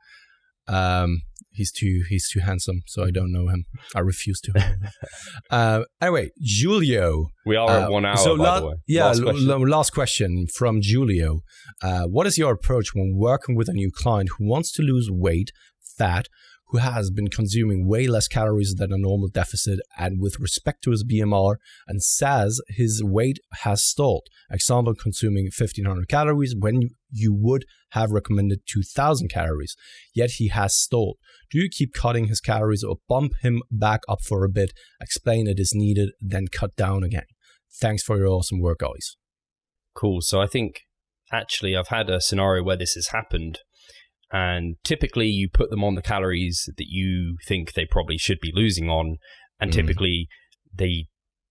Him. He's too handsome, so I don't know him. I refuse to. Anyway, Julio. We are at 1 hour, by the way. Yeah, last question from Julio. What is your approach when working with a new client who wants to lose weight, fat, who has been consuming way less calories than a normal deficit, and with respect to his BMR, and says his weight has stalled? Example, consuming 1,500 calories when you would have recommended 2,000 calories, yet he has stalled. Do you keep cutting his calories or bump him back up for a bit, explain it is needed, then cut down again? Thanks for your awesome work, guys. Cool. So I think actually I've had a scenario where this has happened. And typically you put them on the calories that you think they probably should be losing on. And typically they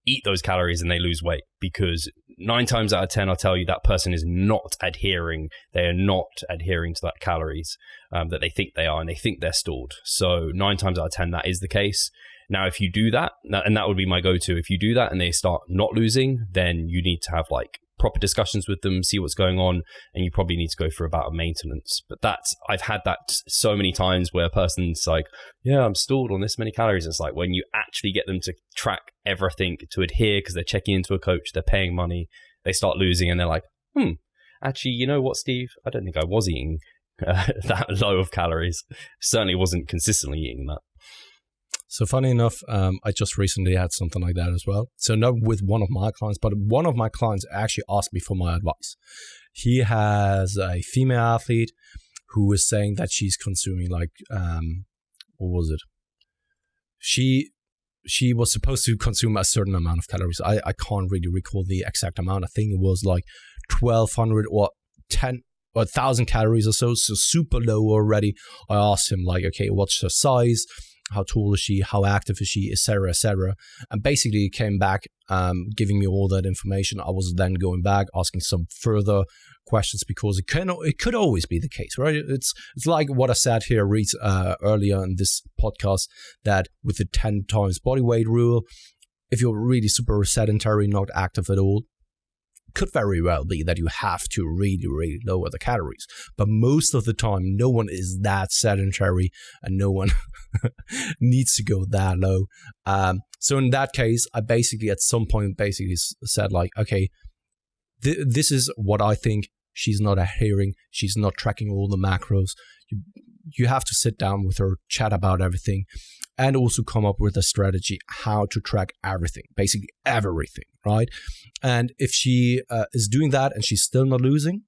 eat those calories and they lose weight, because 9 times out of 10, I'll tell you that person is not adhering. They are not adhering to that calories that they think they are, and they think they're stalled. So 9 times out of 10, that is the case. Now, if you do that, and that would be my go-to, if you do that and they start not losing, then you need to have proper discussions with them, see what's going on, and you probably need to go for about a maintenance. But I've had that so many times where a person's like, yeah, I'm stalled on this many calories. It's like when you actually get them to track everything, to adhere, because they're checking into a coach, they're paying money, they start losing, and they're like, actually, you know what, Steve? I don't think I was eating that low of calories. Certainly wasn't consistently eating that. So funny enough, I just recently had something like that as well. So not with one of my clients, but one of my clients actually asked me for my advice. He has a female athlete who was saying that she's consuming what was it? She was supposed to consume a certain amount of calories. I can't really recall the exact amount. I think it was 1,200 or 10 or 1,000 calories or so super low already. I asked him okay, what's her size? How tall is she? How active is she? Etc., etc. And basically, he came back, giving me all that information. I was then going back, asking some further questions, because it could always be the case, right? It's like what I said here earlier in this podcast, that with the 10 times body weight rule, if you're really super sedentary, not active at all, could very well be that you have to really, really lower the calories. But most of the time, no one is that sedentary and no one needs to go that low. So in that case, I basically at some point said okay, this is what I think. She's not adhering. She's not tracking all the macros. you have to sit down with her, chat about everything, and also come up with a strategy how to track everything, basically everything, right? And if she is doing that and she's still not losing,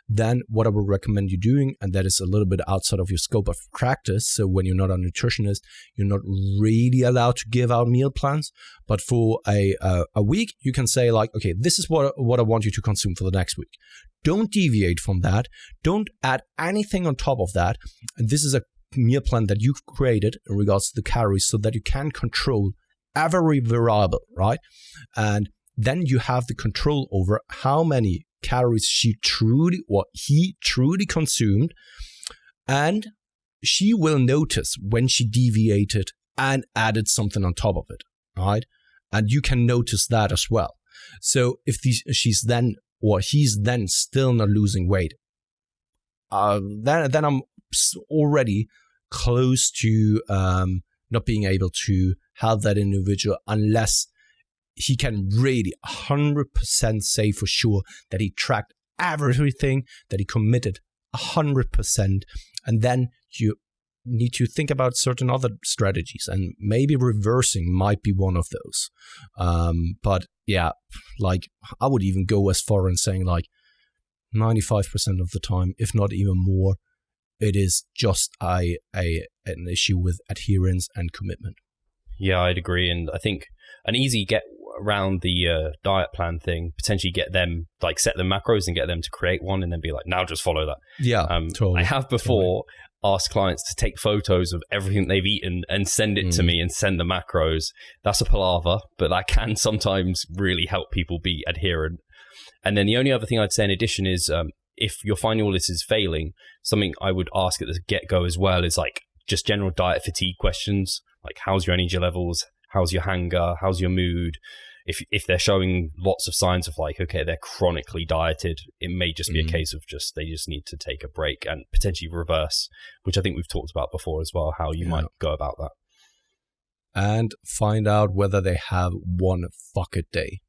then what I would recommend you doing, and that is a little bit outside of your scope of practice. So when you're not a nutritionist, you're not really allowed to give out meal plans. But for a week, you can say like, okay, this is what I want you to consume for the next week. Don't deviate from that. Don't add anything on top of that. And this is a meal plan that you've created in regards to the calories so that you can control every variable, right? And then you have the control over how many calories he truly consumed, and she will notice when she deviated and added something on top of it, right? And you can notice that as well. So if he's then still not losing weight, then I'm already close to not being able to help that individual unless he can really 100% say for sure that he tracked everything, that he committed 100%. And then you need to think about certain other strategies, and maybe reversing might be one of those. But yeah, like I would even go as far in saying like 95% of the time, if not even more, it is just an issue with adherence and commitment. Yeah, I'd agree. And I think an easy get around the diet plan thing, potentially get them, like set the macros and get them to create one and then be like, now just follow that. Yeah, totally. I have before asked clients to take photos of everything they've eaten and send it to me and send the macros. That's a palaver, but that can sometimes really help people be adherent. And then the only other thing I'd say in addition is if you're finding all this is failing, something I would ask at the get-go as well is like just general diet fatigue questions, like how's your energy levels? How's your hunger? How's your mood? If they're showing lots of signs of like, okay, they're chronically dieted, it may just be a case of they just need to take a break and potentially reverse, which I think we've talked about before as well, how you might go about that. And find out whether they have one fuck it day.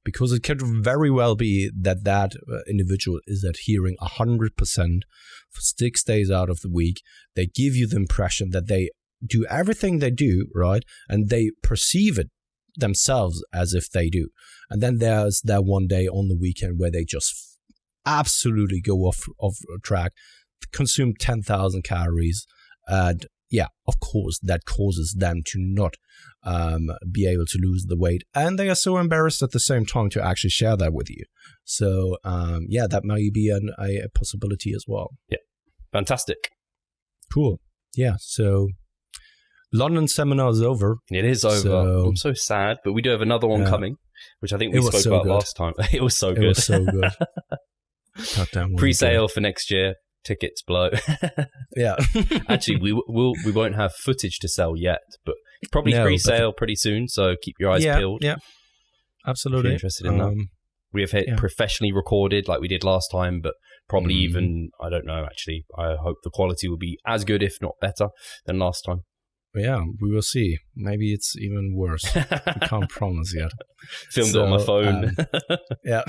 Because it could very well be that individual is adhering 100% for 6 days out of the week. They give you the impression that they do everything they do, right? And they perceive it themselves as if they do. And then there's that one day on the weekend where they just absolutely go off track, consume 10,000 calories. And yeah, of course, that causes them to not be able to lose the weight. And they are so embarrassed at the same time to actually share that with you. So yeah, that may be a possibility as well. Yeah, fantastic. Cool. Yeah, so London seminar is over. It is over. So, I'm so sad, but we do have another one coming, which I think we spoke about last time. It was so good. It was so good. Goddamn. Pre-sale for next year. Tickets below. Yeah. Actually, we won't have footage to sell yet, but probably pre-sale pretty soon. So keep your eyes peeled. Yeah, absolutely. If you're interested in that. We have professionally recorded like we did last time, but probably even, I don't know, actually. I hope the quality will be as good, if not better, than last time. Yeah, we will see. Maybe it's even worse. We can't promise yet. Filmed it on my phone. Yeah.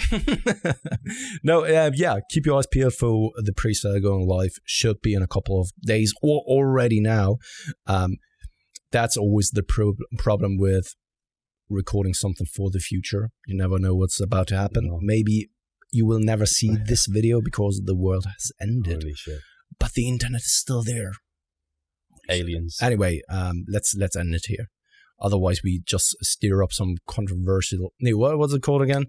No, yeah, keep your eyes peeled for the pre-sale going live. Should be in a couple of days or already now. That's always the problem with recording something for the future. You never know what's about to happen. No. Maybe you will never see this video because the world has ended. Holy shit. But the internet is still there. Aliens. Anyway, let's end it here. Otherwise, we just stir up some controversial. What's it called again?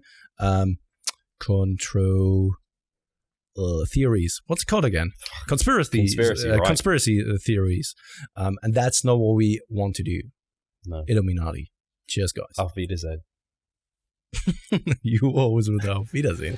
Theories. What's it called again? Conspiracy theories. And that's not what we want to do. No. Illuminati. Cheers, guys. Auf Wiedersehen. You always with Auf Wiedersehen.